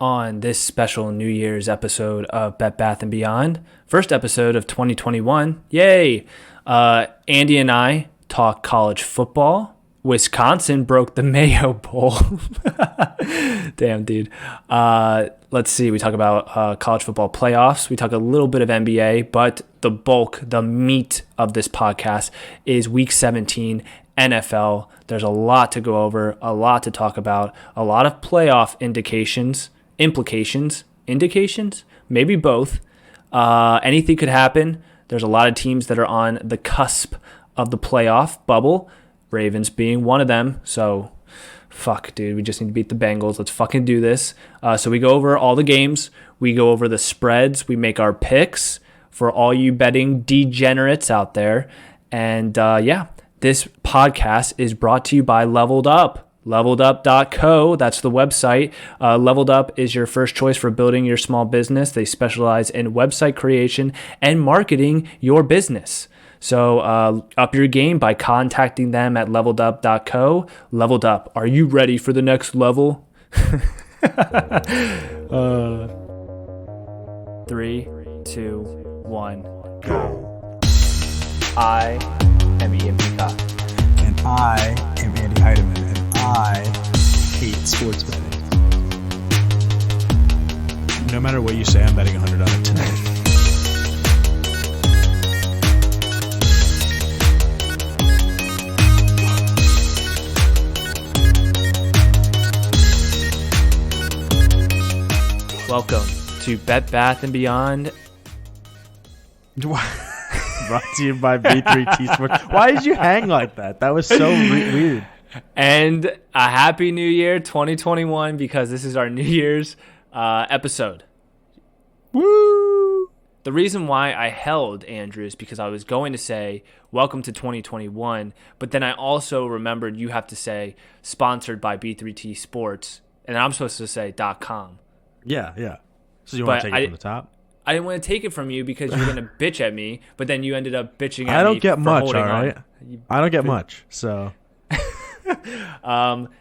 on this special New Year's episode of Bet Bath & Beyond. First episode of 2021. Yay! Andy and I talk college football. Wisconsin broke the Mayo Bowl. Damn, dude. Let's see. We talk about college football playoffs. We talk a little bit of NBA, but the bulk, the meat of this podcast is Week 17 NFL. There's a lot to go over, a lot to talk about, a lot of playoff implications, maybe both. Anything could happen. There's a lot of teams that are on the cusp of the playoff bubble, Ravens being one of them. So, fuck, dude, we just need to beat the Bengals. Let's fucking do this. So we go over all the games. We go over the spreads. We make our picks for all you betting degenerates out there. And this podcast is brought to you by Leveled Up. LeveledUp.co, that's the website. Leveled Up is your first choice for building your small business. They specialize in website creation and marketing your business. So up your game by contacting them at LeveledUp.co. Leveled Up, are you ready for the next level? 3, 2, 1, go. I am Ian Peacock. And I am Andy Heidemann, and I hate sports betting. No matter what you say, I'm betting 100 on it tonight. Welcome to Bet Bath & Beyond. Brought to you by B3T Sports. Why did you hang like that? That was so weird. And a happy new year 2021, because this is our New Year's episode. Woo! The reason why I held, Andrew, is because I was going to say welcome to 2021, but then I also remembered you have to say sponsored by B3T Sports, and I'm supposed to say .com. Yeah. So you want to take it from the top? I didn't want to take it from you because you were going to bitch at me, but then you ended up bitching at me. I don't get much, all right? On. I don't get much, so.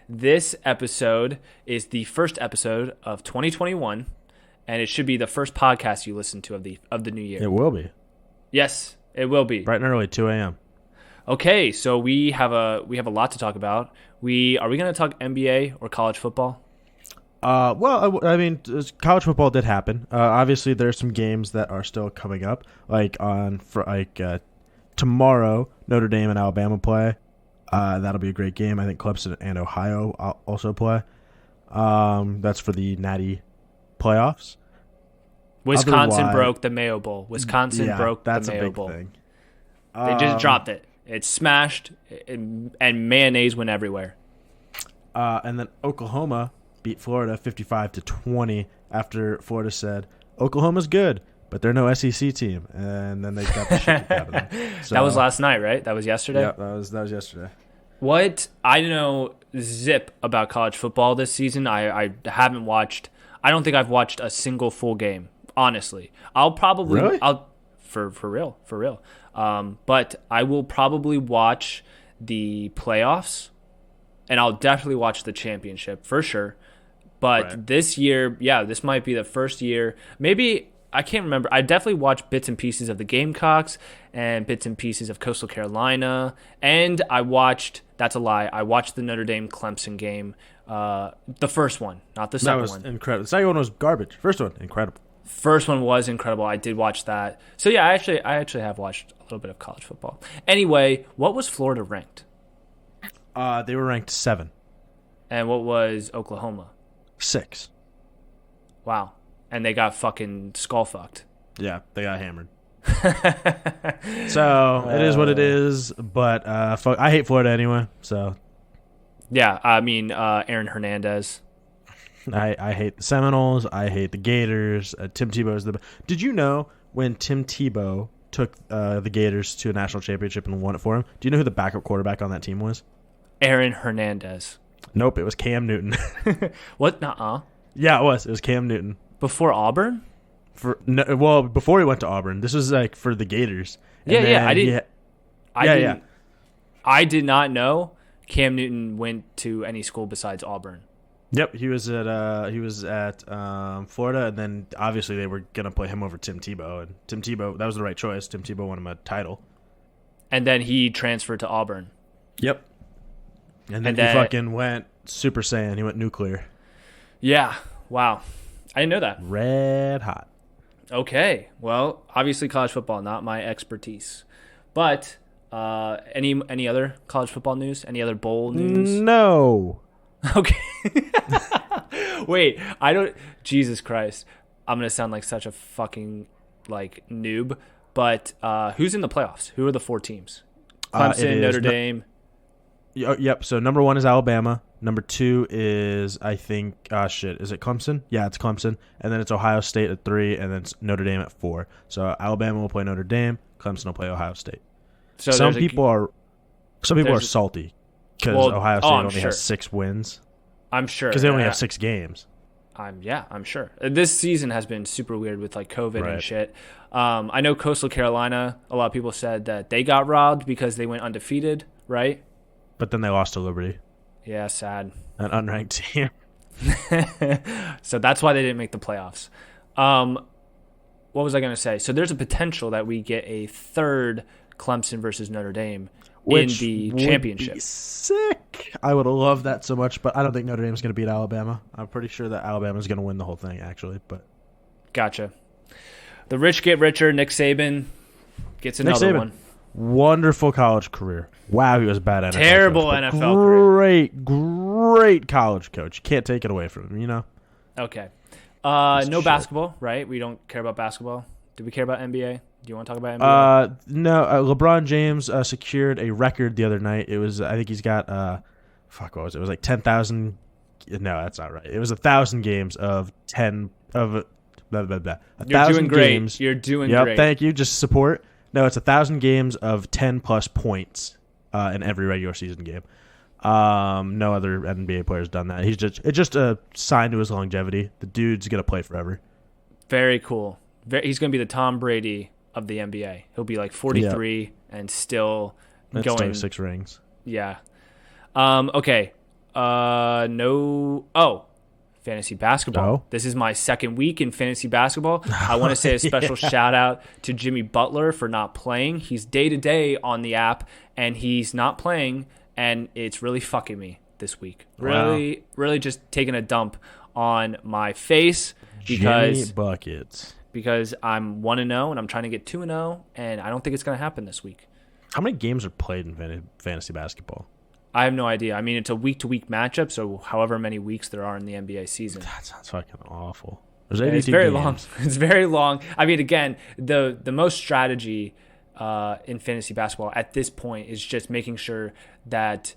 This episode is the first episode of 2021, and it should be the first podcast you listen to of the new year. It will be. Yes, it will be. Bright and early, 2 a.m. Okay, so we have a lot to talk about. Are we going to talk NBA or college football? I mean, college football did happen. Obviously, there's some games that are still coming up. Tomorrow, Notre Dame and Alabama play. That'll be a great game. I think Clemson and Ohio also play. That's for the Natty playoffs. Wisconsin broke the Mayo Bowl. Broke the Mayo Bowl. That's a big thing. They just dropped it. It's smashed, and mayonnaise went everywhere. And then Oklahoma beat Florida 55-20 after Florida said Oklahoma's good, but they're no SEC team, and then they got the shit kicked out of them. So, that was last night, right? That was yesterday. Yeah, that was yesterday. What I know zip about college football this season. I haven't watched. I don't think I've watched a single full game. Honestly, I'll probably really? For real. But I will probably watch the playoffs, and I'll definitely watch the championship for sure. But right. This year, this might be the first year. Maybe, I can't remember. I definitely watched bits and pieces of the Gamecocks and bits and pieces of Coastal Carolina. And I watched the Notre Dame Clemson game. The first one, not the second one. That was incredible. The second one was garbage. First one, incredible. First one was incredible. I did watch that. So yeah, I actually have watched a little bit of college football. Anyway, what was Florida ranked? They were ranked 7. And what was Oklahoma? 6. Wow. And they got fucking skull fucked. Yeah, they got hammered. So it is what it is. But I hate Florida anyway. So yeah, I mean Aaron Hernandez. I hate the Seminoles. I hate the Gators. Tim Tebow is the best. Did you know when Tim Tebow took the Gators to a national championship and won it for him? Do you know who the backup quarterback on that team was? Aaron Hernandez. Nope, it was Cam Newton. What? Nuh-uh. Yeah, it was. It was Cam Newton. Before Auburn? Before he went to Auburn. This was like for the Gators. And I did not know Cam Newton went to any school besides Auburn. Yep, he was at Florida, and then obviously they were gonna play him over Tim Tebow, and Tim Tebow, that was the right choice. Tim Tebow won him a title. And then he transferred to Auburn. Yep. And then he fucking went Super Saiyan. He went nuclear. Yeah. Wow. I didn't know that. Red hot. Okay. Well, obviously college football, not my expertise. But any other college football news? Any other bowl news? No. Okay. Wait, I don't. Jesus Christ, I'm gonna sound like such a fucking like noob. But who's in the playoffs? Who are the 4 teams? Clemson, Notre Dame. Yep. So number 1 is Alabama. Number 2 is, I think, is it Clemson? Yeah, it's Clemson. And then it's Ohio State at 3, and then it's Notre Dame at 4. So Alabama will play Notre Dame. Clemson will play Ohio State. So some people are salty because Ohio State only has 6 wins. I'm sure because they only have 6 games. I'm sure. This season has been super weird with like COVID and shit. I know Coastal Carolina, a lot of people said that they got robbed because they went undefeated, right? But then they lost to Liberty. Yeah, sad. An unranked team. So that's why they didn't make the playoffs. What was I going to say? So there's a potential that we get a third Clemson versus Notre Dame in the championship. Be sick. I would love that so much, but I don't think Notre Dame's going to beat Alabama. I'm pretty sure that Alabama's going to win the whole thing, actually. But gotcha. The rich get richer. Nick Saban gets another one. Wonderful college career. Wow, he was a bad NFL Terrible coach, NFL career. Great college coach. Can't take it away from him, you know? Okay. No basketball, right? We don't care about basketball. Do we care about NBA? Do you want to talk about NBA? No. LeBron James secured a record the other night. It was, I think he's got, what was it? It was like 10,000. No, that's not right. It was 1,000 games of 10 of blah, blah, blah. You're doing great. You're doing great. Thank you. Just support. No, it's 1,000 games of 10 plus points in every regular season game. No other NBA player's done that. It's just a sign to his longevity. The dude's gonna play forever. Very cool. He's gonna be the Tom Brady of the NBA. He'll be like 43 and still going 6 rings. Yeah. Okay. No. Oh. Fantasy basketball. Oh. This is my second week in fantasy basketball. I want to say a special shout out to Jimmy Butler for not playing. He's day-to-day on the app, and he's not playing, and it's really fucking me this week. Really, really just taking a dump on my face Jimmy buckets. Because I'm 1-0, and I'm trying to get 2-0, and I don't think it's going to happen this week. How many games are played in fantasy basketball? I have no idea. I mean, it's a week-to-week matchup, so however many weeks there are in the NBA season. That sounds fucking awful. There's 82 it's very games. long. It's very long. I mean, again, the most strategy in fantasy basketball at this point is just making sure that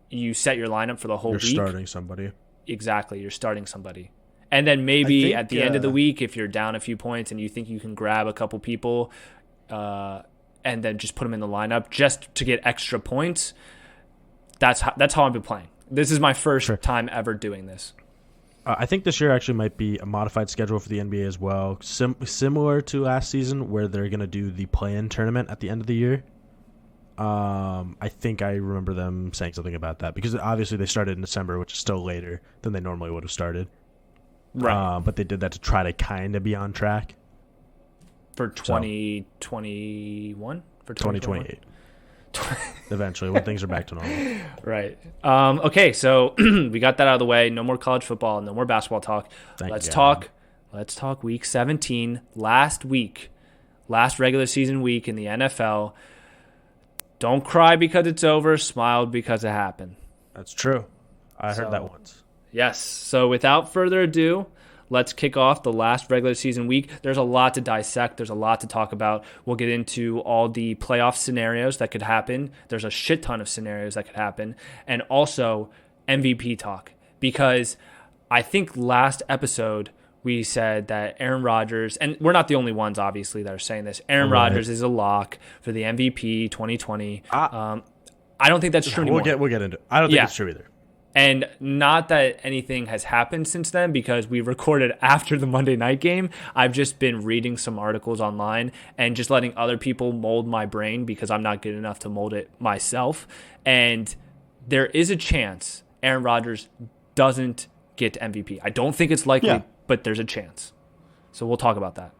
you set your lineup for the whole week. You're starting somebody. Exactly. You're starting somebody. And then maybe at the end of the week, if you're down a few points and you think you can grab a couple people and then just put them in the lineup just to get extra points, that's how I've been playing. This is my first time ever doing this. I think this year actually might be a modified schedule for the NBA as well, similar to last season where they're going to do the play-in tournament at the end of the year. I think I remember them saying something about that because obviously they started in December, which is still later than they normally would have started. Right. But they did that to try to kind of be on track. For 2021? For 2028. Eventually, when things are back to normal. Right. Okay, so we got that out of the way. No more college football, no more basketball talk. Let's talk week 17, last regular season week in the NFL. Don't cry because it's over, smile because it happened. That's true. I heard that once. Yes. So without further ado, let's kick off the last regular season week. There's a lot to dissect. There's a lot to talk about. We'll get into all the playoff scenarios that could happen. There's a shit ton of scenarios that could happen. And also MVP talk. Because I think last episode we said that Aaron Rodgers, and we're not the only ones, obviously, that are saying this. Aaron Rodgers is a lock for the MVP 2020. I don't think that's true anymore. We'll get into it. I don't think it's true either. And not that anything has happened since then because we recorded after the Monday night game. I've just been reading some articles online and just letting other people mold my brain because I'm not good enough to mold it myself. And there is a chance Aaron Rodgers doesn't get MVP. I don't think it's likely, but there's a chance. So we'll talk about that.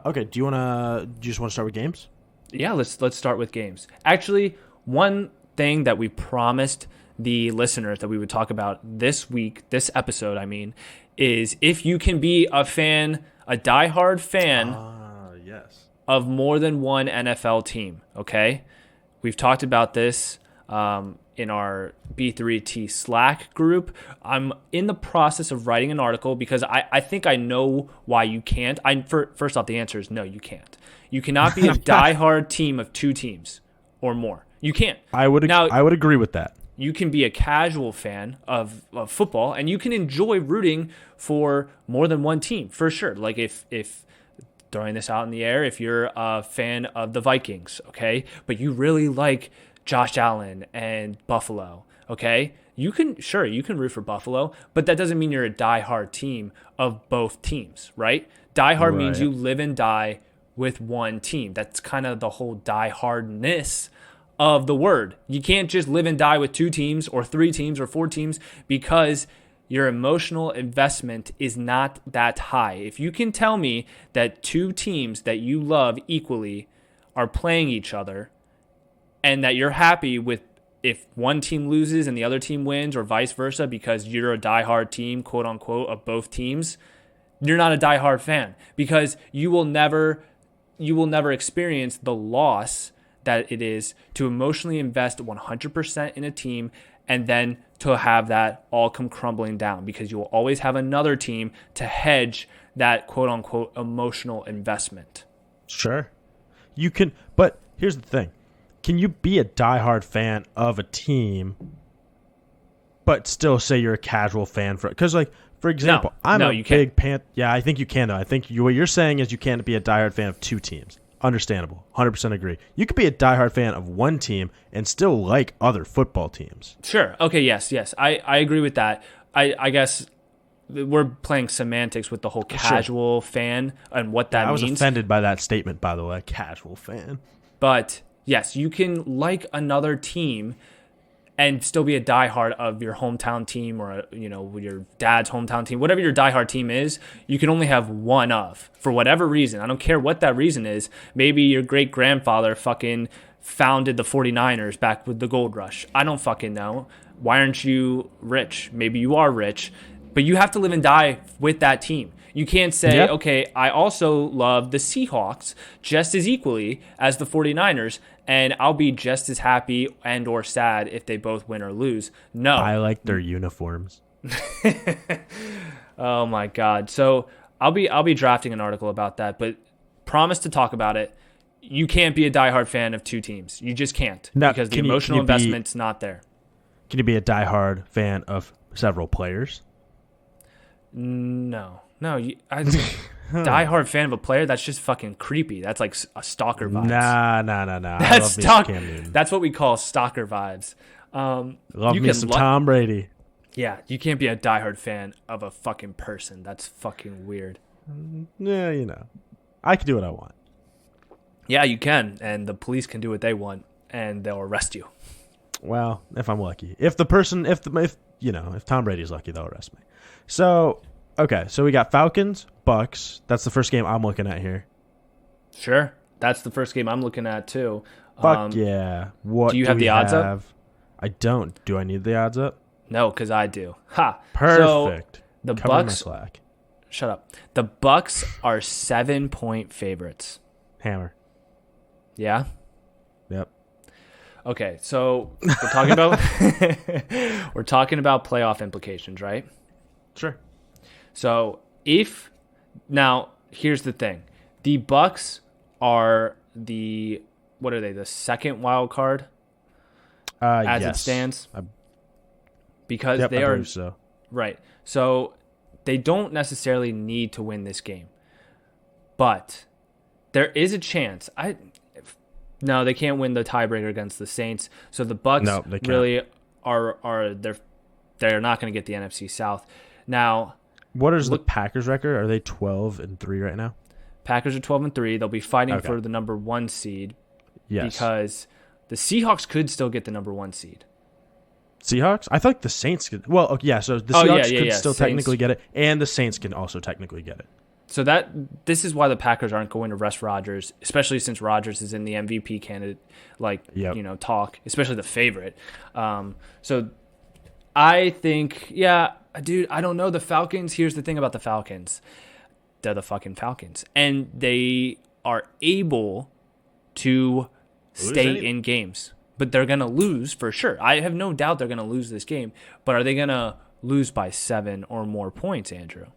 Okay. Do you just want to start with games? Yeah, let's start with games. Actually, one thing that we promised the listeners that we would talk about this episode, is if you can be a diehard fan Yes. of more than one NFL team, okay? We've talked about this in our B3T Slack group. I'm in the process of writing an article because I think I know why you can't. First off, the answer is no, you can't. You cannot be a diehard team of 2 teams or more. You can't. I would agree with that. You can be a casual fan of football, and you can enjoy rooting for more than one team, for sure. Like if throwing this out in the air, if you're a fan of the Vikings, okay, but you really like Josh Allen and Buffalo, okay, you can root for Buffalo, but that doesn't mean you're a diehard team of both teams, right? Diehard means you live and die with one team. That's kind of the whole diehardness of the word. You can't just live and die with 2 teams or 3 teams or 4 teams because your emotional investment is not that high. If you can tell me that 2 teams that you love equally are playing each other and that you're happy with if one team loses and the other team wins or vice versa because you're a diehard team, quote unquote, of both teams, you're not a diehard fan because you will never experience the loss that it is to emotionally invest 100% in a team and then to have that all come crumbling down because you will always have another team to hedge that quote-unquote emotional investment. Sure. You can, but here's the thing. Can you be a diehard fan of a team but still say you're a casual fan for it? Because, like, for example, I'm a big Panther. Yeah, I think you can, though. I think what you're saying is you can't be a diehard fan of 2 teams. Understandable. 100% agree. You could be a diehard fan of one team and still like other football teams. Sure. Okay, yes. I agree with that. I guess we're playing semantics with the whole casual fan and what that means. I was offended by that statement, by the way, casual fan. But, yes, you can like another team and still be a diehard of your hometown team or, your dad's hometown team. Whatever your diehard team is, you can only have one of, for whatever reason. I don't care what that reason is. Maybe your great-grandfather fucking founded the 49ers back with the gold rush. I don't fucking know. Why aren't you rich? Maybe you are rich. But you have to live and die with that team. You can't say, okay, I also love the Seahawks just as equally as the 49ers, and I'll be just as happy and or sad if they both win or lose. No. I like their uniforms. Oh, my God. So I'll be drafting an article about that, but promise to talk about it. You can't be a diehard fan of 2 teams. You just can't because the emotional investment's not there. Can you be a diehard fan of several players? No, diehard fan of a player, that's just fucking creepy. That's like a stalker vibes. Nah. That's what we call stalker vibes. Love me some Tom Brady. Yeah, you can't be a diehard fan of a fucking person. That's fucking weird. Yeah, I can do what I want. Yeah, you can, and the police can do what they want, and they'll arrest you. Well, if I'm lucky. If Tom Brady's lucky, they'll arrest me. So, okay, so we got Falcons, Bucks. That's the first game I'm looking at here. Sure. That's the first game I'm looking at, too. Fuck yeah. What do you have the odds up? I don't. Do I need the odds up? No, because I do. Ha. Perfect. So the Cover my Bucks. slack. Shut up. The Bucks are 7-point favorites. Hammer. Yeah? Yep. Okay, so we're talking about playoff implications, right? Sure. So now here's the thing. The Bucks are the second wild card as it stands? Because yep, they I are believe so. Right. So they don't necessarily need to win this game. But there is a chance. No, they can't win the tiebreaker against the Saints. So the Bucks really are they're not going to get the NFC South. Now, what is the Packers record? Are they 12-3 right now? Packers are 12-3. They'll be fighting for the number 1 seed. Yes. Because the Seahawks could still get the number 1 seed. Seahawks? I thought the Saints could. Well, okay, yeah. So the Seahawks could still technically get it, and the Saints can also technically get it. So this is why the Packers aren't going to rest Rodgers, especially since Rodgers is in the MVP candidate, talk, especially the favorite. So I think, dude, I don't know. The Falcons, here's the thing about the Falcons. They're the fucking Falcons. And they are able to stay in games. But they're going to lose for sure. I have no doubt they're going to lose this game. But are they going to lose by 7 or more points, Andrew?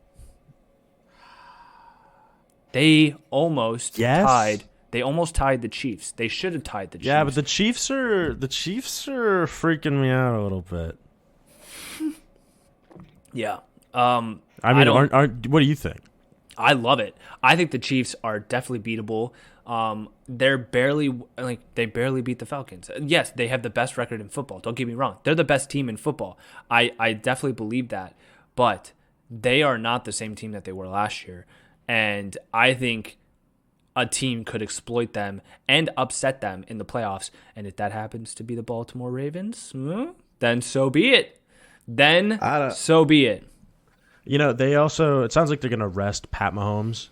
They almost tied. They almost tied the Chiefs. They should have tied the Chiefs. Yeah, but the Chiefs are freaking me out a little bit. Yeah. What do you think? I love it. I think the Chiefs are definitely beatable. They barely beat the Falcons. Yes, they have the best record in football. Don't get me wrong. They're the best team in football. I definitely believe that. But they are not the same team that they were last year. And I think a team could exploit them and upset them in the playoffs. And if that happens to be the Baltimore Ravens, then so be it. So be it. They also, it sounds like they're going to rest Pat Mahomes,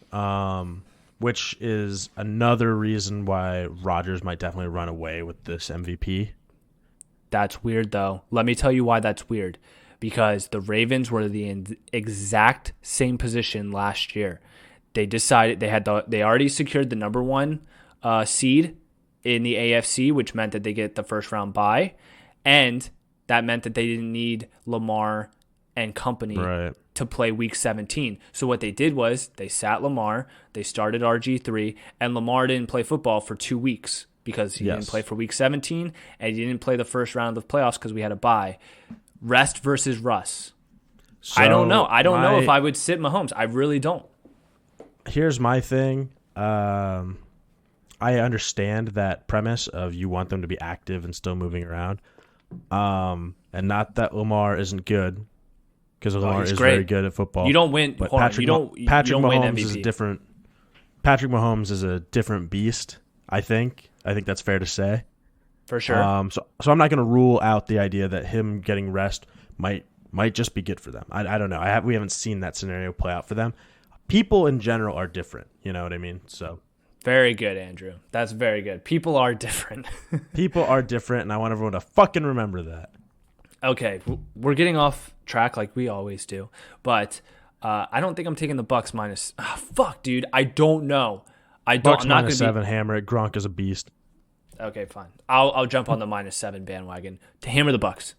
which is another reason why Rodgers might definitely run away with this MVP. That's weird, though. Let me tell you why that's weird. Because the Ravens were the exact same position last year. They decided they already secured the number 1 seed in the AFC, which meant that they get the first round bye, and that meant that they didn't need Lamar and company to play Week 17. So what they did was they sat Lamar, they started RG3, and Lamar didn't play football for 2 weeks because he didn't play for Week 17, and he didn't play the first round of playoffs because we had a bye. Rest versus Russ. So I don't know. I don't know if I would sit Mahomes. I really don't. Here's my thing. I understand that premise of you want them to be active and still moving around. And not that Lamar isn't good, because Lamar is very good at football. You don't win. But Patrick Mahomes is different. Patrick Mahomes is a different beast, I think. I think that's fair to say. For sure. So I'm not going to rule out the idea that him getting rest might just be good for them. I don't know. We haven't seen that scenario play out for them. People in general are different. You know what I mean? So very good, Andrew. That's very good. People are different. People are different, and I want everyone to fucking remember that. Okay, we're getting off track like we always do, but I don't think I'm taking the Bucks minus. Fuck, dude. I don't know. Bucks I'm not minus 7. Hammer it. Gronk is a beast. Okay, fine. I'll jump on the minus 7 bandwagon to hammer the Bucks.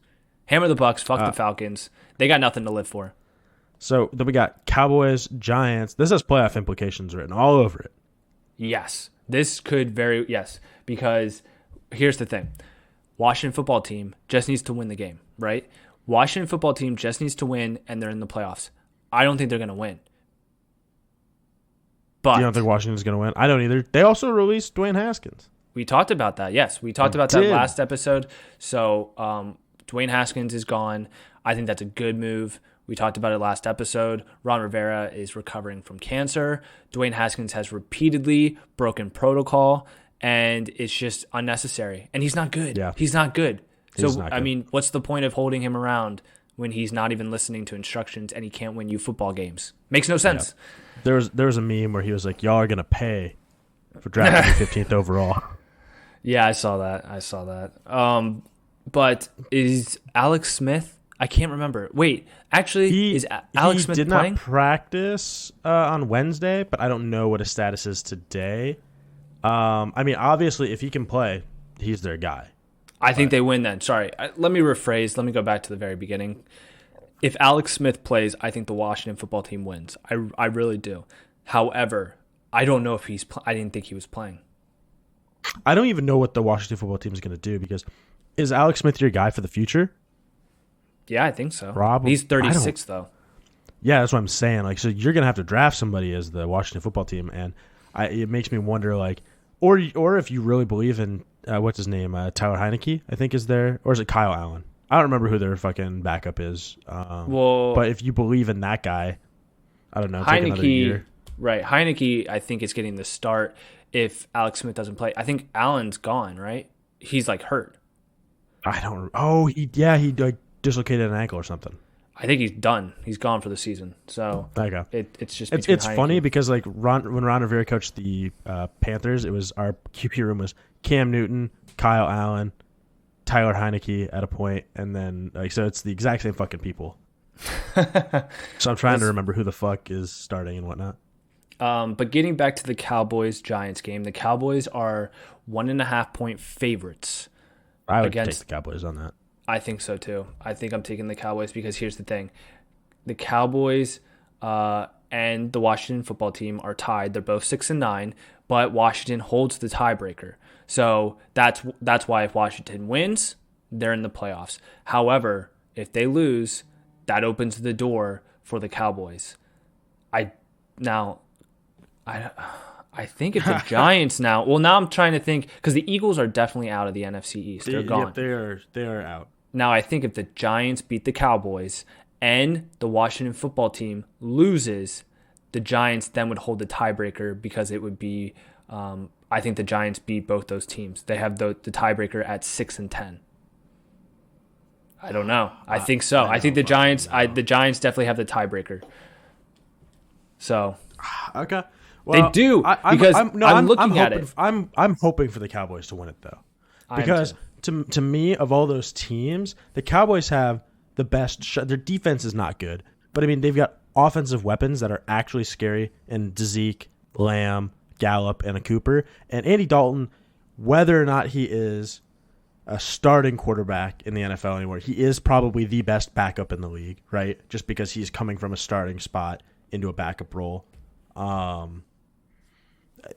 Hammer the Bucks. Fuck the Falcons. They got nothing to live for. So then we got Cowboys, Giants. This has playoff implications written all over it. Yes. This could because here's the thing. Washington football team just needs to win the game, right? Washington football team just needs to win, and they're in the playoffs. I don't think they're going to win. But you don't think Washington's going to win? I don't either. They also released Dwayne Haskins. We talked about that. Yes, we talked about that last episode. So Dwayne Haskins is gone. I think that's a good move. We talked about it last episode. Ron Rivera is recovering from cancer. Dwayne Haskins has repeatedly broken protocol, and it's just unnecessary. And he's not good. Yeah. He's not good. I mean, what's the point of holding him around when he's not even listening to instructions and he can't win you football games? Makes no sense. Yeah. There was a meme where he was like, y'all are going to pay for drafting me 15th overall. Yeah, I saw that. But is Alex Smith? I can't remember. Wait, actually, is Alex Smith playing? He did not practice on Wednesday, but I don't know what his status is today. I mean, obviously, if he can play, he's their guy. I think they win then. Sorry. Let me rephrase. Let me go back to the very beginning. If Alex Smith plays, I think the Washington football team wins. I really do. However, I don't know if I didn't think he was playing. I don't even know what the Washington football team is going to do, because is Alex Smith your guy for the future? Yeah, I think so. Probably. He's 36, though. Yeah, that's what I'm saying. Like, so you're going to have to draft somebody as the Washington football team, and it makes me wonder, like, or if you really believe in, what's his name, Tyler Heineke, I think is there, or is it Kyle Allen? I don't remember who their fucking backup is. But if you believe in that guy, I don't know, take another year. Right. Heineke, I think, is getting the start if Alex Smith doesn't play. I think Allen's gone, right? He's, like, hurt. I don't. He like dislocated an ankle or something. I think he's done. He's gone for the season. So Okay. it's just It's funny because like when Ron Rivera coached the Panthers, it was our QB room was Cam Newton, Kyle Allen, Tyler Heineke at a point, and then like so it's the exact same fucking people. So I'm trying to remember who the fuck is starting and whatnot. But getting back to the Cowboys-Giants game, the Cowboys are 1.5-point favorites. I would take the Cowboys on that. I think so too. I think I'm taking the Cowboys because here's the thing. The Cowboys and the Washington football team are tied. They're both 6-9, but Washington holds the tiebreaker. So that's why if Washington wins, they're in the playoffs. However, if they lose, that opens the door for the Cowboys. I think if the Giants now. Well, now I'm trying to think because the Eagles are definitely out of the NFC East. They're gone. Yep, they are out. Now I think if the Giants beat the Cowboys and the Washington football team loses, the Giants then would hold the tiebreaker because it would be. I think the Giants beat both those teams. They have the tiebreaker at 6-10. I don't know. I think so. I think the Giants. The Giants definitely have the tiebreaker. So. Okay. Well, they do because I'm looking at it. I'm hoping for the Cowboys to win it though, because to me of all those teams, the Cowboys have the best. Their defense is not good, but I mean they've got offensive weapons that are actually scary in Zeke, Lamb, Gallup, and a Cooper, and Andy Dalton. Whether or not he is a starting quarterback in the NFL anymore, he is probably the best backup in the league, right? Just because he's coming from a starting spot into a backup role.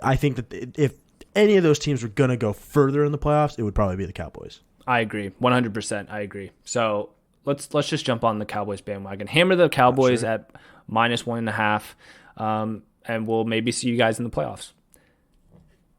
I think that if any of those teams were going to go further in the playoffs, it would probably be the Cowboys. I agree. 100%. I agree. So let's just jump on the Cowboys bandwagon. Hammer the Cowboys at -1.5, and we'll maybe see you guys in the playoffs.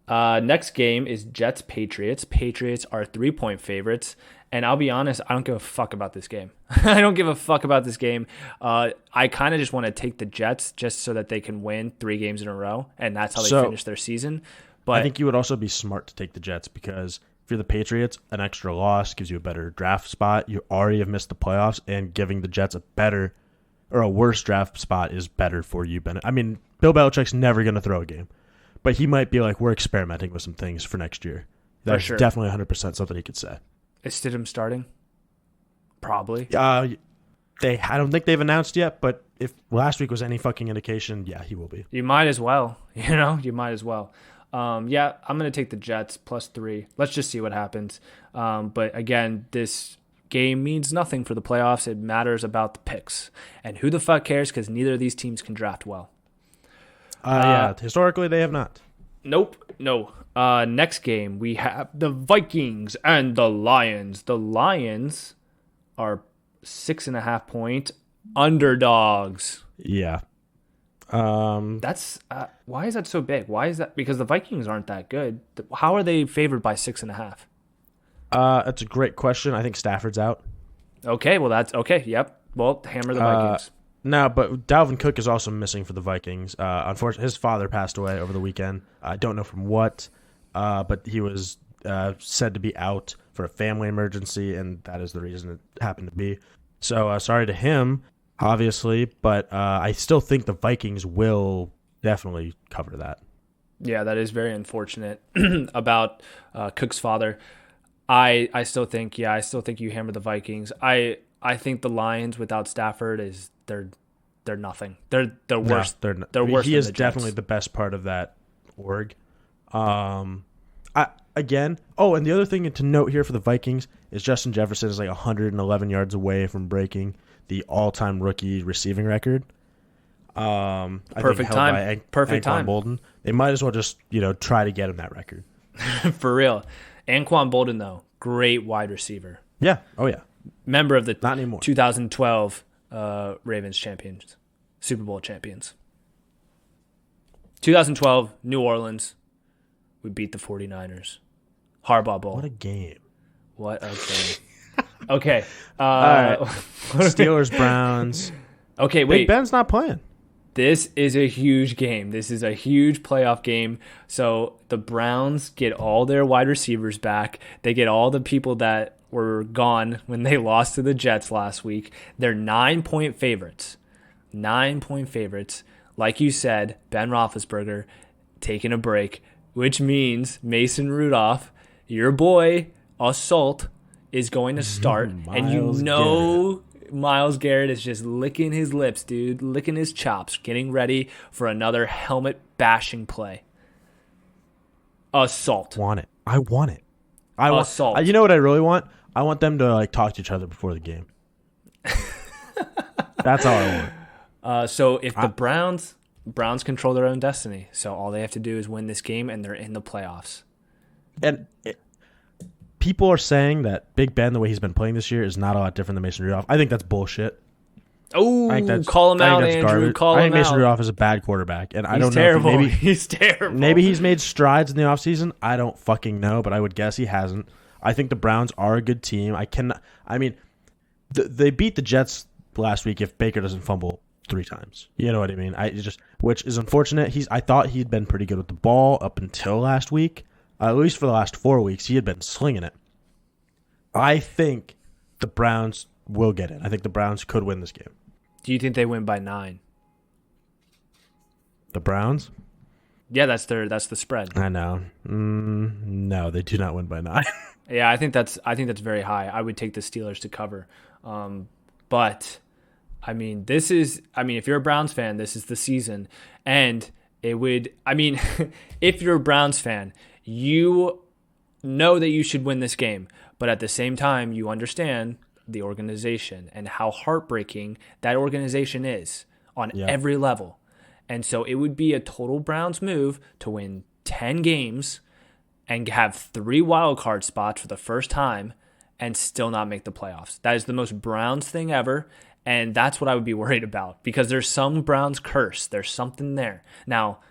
Next game is Jets-Patriots. Patriots are 3-point favorites. And I'll be honest, I don't give a fuck about this game. I don't give a fuck about this game. I kind of just want to take the Jets just so that they can win 3 games in a row, and that's how they finish their season. But I think you would also be smart to take the Jets because if you're the Patriots, an extra loss gives you a better draft spot. You already have missed the playoffs, and giving the Jets a better or a worse draft spot is better for you. I mean, Bill Belichick's never going to throw a game, but he might be like, we're experimenting with some things for next year. That's definitely 100% something he could say. Is Stidham starting? Probably. I don't think they've announced yet, but if last week was any fucking indication, yeah, he will be. You might as well. You might as well. Yeah, I'm going to take the Jets +3. Let's just see what happens. But again, this game means nothing for the playoffs. It matters about the picks. And who the fuck cares because neither of these teams can draft well. Yeah, historically they have not. Nope, no. Next game, we have the Vikings and the Lions. The Lions are 6.5-point underdogs. Yeah. That's why is that so big? Why is that? Because the Vikings aren't that good. How are they favored by 6.5? That's a great question. I think Stafford's out. Okay, well that's okay. Yep. Well, hammer the Vikings. No, but Dalvin Cook is also missing for the Vikings. Unfortunately, his father passed away over the weekend. I don't know from what, but he was said to be out for a family emergency, and that is the reason it happened to be. So sorry to him, obviously, but I still think the Vikings will definitely cover that. Yeah, that is very unfortunate about Cook's father. I still think you hammer the Vikings. I think the Lions without Stafford they're nothing. They're worse. No, they're worse. He than is the Jets. definitely the best part of that org. And the other thing to note here for the Vikings is Justin Jefferson is like 111 yards away from breaking the all-time rookie receiving record. Perfect time. Perfect time. Bolden. They might as well just try to get him that record. For real. Anquan Bolden though, great wide receiver. Yeah. Oh yeah. Member of the Not anymore. 2012 Ravens champions, Super Bowl champions. 2012 New Orleans. We beat the 49ers. Harbaugh Bowl. What a game. Okay. All right. Steelers, Browns. Okay, wait. Big Ben's not playing. This is a huge game. This is a huge playoff game. So the Browns get all their wide receivers back. They get all the people that were gone when they lost to the Jets last week. They're 9-point favorites. 9-point favorites. Like you said, Ben Roethlisberger taking a break, which means Mason Rudolph, your boy, Assault, is going to start. And you know Myles Garrett is just licking his lips, dude, licking his chops, getting ready for another helmet bashing play. Assault. I want it. Assault. You know what I really want? I want them to like talk to each other before the game. That's all I want. So if the Browns control their own destiny, so all they have to do is win this game, and they're in the playoffs. And people are saying that Big Ben, the way he's been playing this year, is not a lot different than Mason Rudolph. I think that's bullshit. Oh, call him out, Andrew. Garbage. Call him out. I think Mason Rudolph is a bad quarterback, and I don't know. Terrible. Maybe he's terrible. Maybe he's made strides in the offseason. I don't fucking know, but I would guess he hasn't. I think the Browns are a good team. They beat the Jets last week if Baker doesn't fumble 3 times. You know what I mean? Which is unfortunate. I thought he'd been pretty good with the ball up until last week. At least for the last 4 weeks, he had been slinging it. I think the Browns will get it. I think the Browns could win this game. Do you think they win by 9? The Browns? Yeah, that's the spread. I know. No, they do not win by 9. Yeah, I think that's very high. I would take the Steelers to cover. But if you're a Browns fan, this is the season. And if you're a Browns fan, you know that you should win this game. But at the same time, you understand the organization and how heartbreaking that organization is on every level. And so it would be a total Browns move to win 10 games and have 3 wild card spots for the first time and still not make the playoffs. That is the most Browns thing ever. And that's what I would be worried about, because there's some Browns curse. There's something there. Now,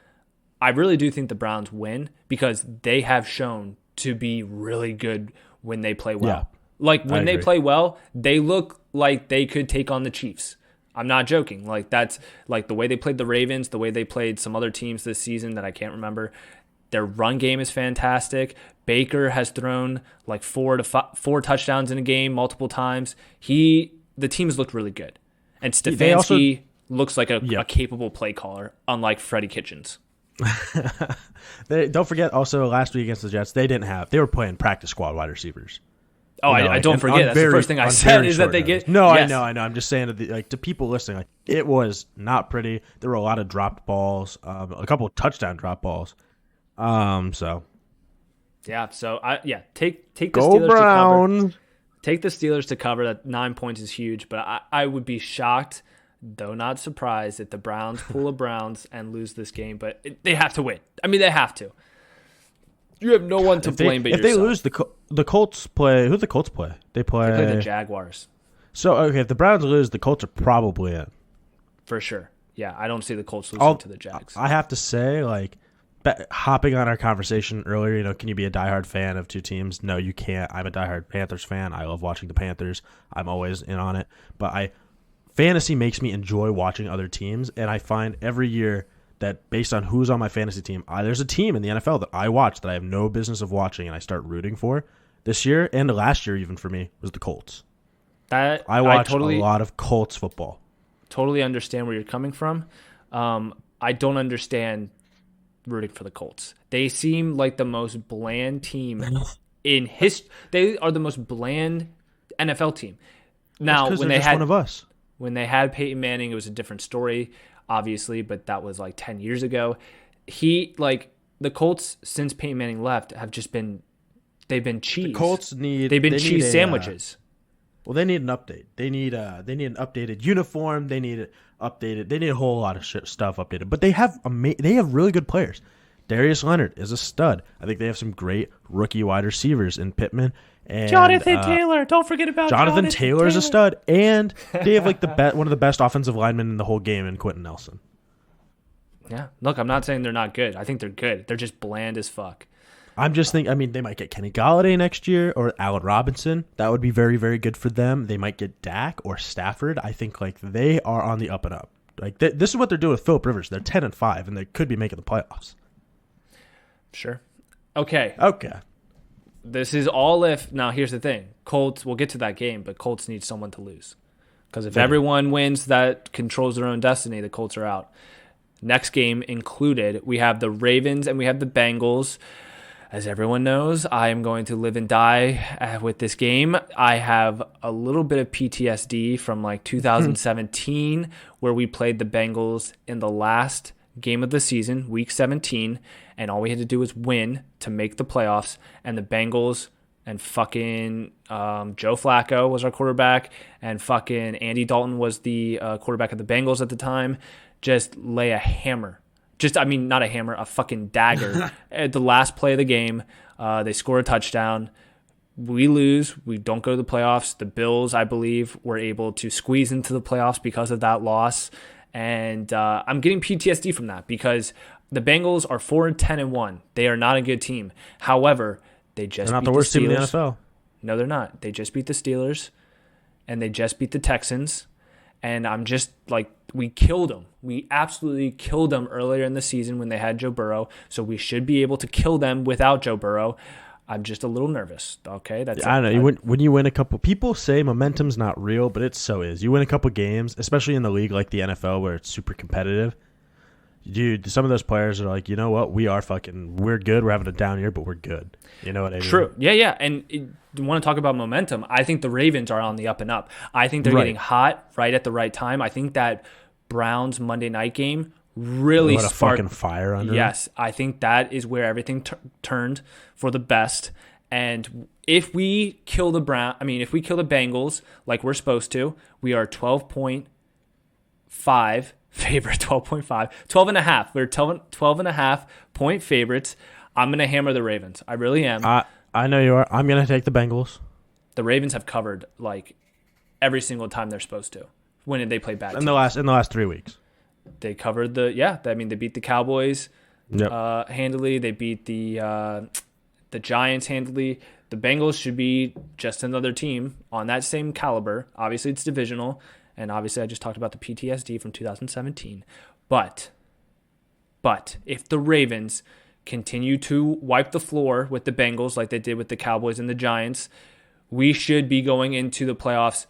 I really do think the Browns win because they have shown to be really good when they play well. Yeah, like when they play well, they look like they could take on the Chiefs. I'm not joking. Like that's like the way they played the Ravens, the way they played some other teams this season that I can't remember. Their run game is fantastic. Baker has thrown like 4 touchdowns in a game multiple times. The teams looked really good. And Stefanski looks like a capable play caller, unlike Freddie Kitchens. Don't forget also last week against the Jets, they were playing practice squad wide receivers. Oh, I don't forget. That's the first thing I said is that they get. No, yes. I know. I'm just saying to people listening, it was not pretty. There were a lot of dropped balls, a couple of touchdown drop balls. So take the Steelers Browns. to cover. Take the Steelers to cover. That 9 points is huge, but I would be shocked, though not surprised, if the Browns pull a Browns and lose this game. But they have to win. They have to. You have no one to blame but yourself. If they lose, the Colts play. Who do the Colts play? They play the Jaguars. So, okay, if the Browns lose, the Colts are probably in. For sure. Yeah, I don't see the Colts losing to the Jags. I have to say, hopping on our conversation earlier, can you be a diehard fan of 2 teams? No, you can't. I'm a diehard Panthers fan. I love watching the Panthers. I'm always in on it. But fantasy makes me enjoy watching other teams, and I find every year that based on who's on my fantasy team, there's a team in the NFL that I watch that I have no business of watching and I start rooting for. This year and last year even for me was the Colts. I watch a lot of Colts football. Totally understand where you're coming from. I don't understand rooting for the Colts. They seem like the most bland team in history. They are the most bland NFL team. Now, when they had one of us. When they had Peyton Manning, it was a different story, obviously, but that was 10 years ago. The Colts, since Peyton Manning left, they've been cheese. The Colts need cheese sandwiches. They need an update. They need an updated uniform. They need a whole lot of stuff updated. But they have really good players. Darius Leonard is a stud. I think they have some great rookie wide receivers in Pittman. And, Jonathan Taylor. Don't forget about Jonathan Taylor is a stud. And they have one of the best offensive linemen in the whole game in Quentin Nelson. Yeah. Look, I'm not saying they're not good. I think they're good. They're just bland as fuck. I'm just thinking, they might get Kenny Golladay next year or Allen Robinson. That would be very, very good for them. They might get Dak or Stafford. I think they are on the up and up. This is what they're doing with Phillip Rivers. They're 10-5 and they could be making the playoffs. Sure. Okay. this is all if. Now, here's the thing. Colts, we'll get to that game, but Colts need someone to lose. Because if everyone wins that controls their own destiny, the Colts are out. Next game included, we have the Ravens and we have the Bengals. As everyone knows, I am going to live and die with this game. I have a little bit of PTSD from like 2017 where we played the Bengals in the last game of the season, week 17, and all we had to do was win to make the playoffs, and the Bengals and fucking Joe Flacco was our quarterback, and fucking Andy Dalton was the quarterback of the Bengals at the time, just lay a hammer. Not a hammer, a fucking dagger. At the last play of the game, they score a touchdown. We lose. We don't go to the playoffs. The Bills, I believe, were able to squeeze into the playoffs because of that loss. And I'm getting PTSD from that because the Bengals are 4-10-1. They are not a good team. However, they're not the worst team in the NFL. No, they're not. They just beat the Steelers, and they just beat the Texans. And I'm just like, we killed them. We absolutely killed them earlier in the season when they had Joe Burrow. So we should be able to kill them without Joe Burrow. I'm just a little nervous. Okay, that's. I don't know. When you win a couple, people say momentum's not real, but it so is. You win a couple games, especially in the league like the NFL where it's super competitive. Dude, some of those players are like, you know what? We're good. We're having a down year, but we're good. You know what I mean? True. Yeah. And you want to talk about momentum? I think the Ravens are on the up and up. I think they're getting hot right at the right time. I think that Browns Monday night game really sparked a fucking fire under. Yes, I think that is where everything turned for the best. And if we kill the Bengals like we're supposed to, we are 12.5 favorite, 12.5, 12.5. We're 12.5 point favorites. I'm going to hammer the Ravens. I really am. I know you are. I'm going to take the Bengals. The Ravens have covered like every single time they're supposed to. When did they play bad teams? In the last 3 weeks. They covered they beat the Cowboys handily. They beat the Giants handily. The Bengals should be just another team on that same caliber. Obviously, it's divisional. And obviously, I just talked about the PTSD from 2017. But if the Ravens continue to wipe the floor with the Bengals like they did with the Cowboys and the Giants, we should be going into the playoffs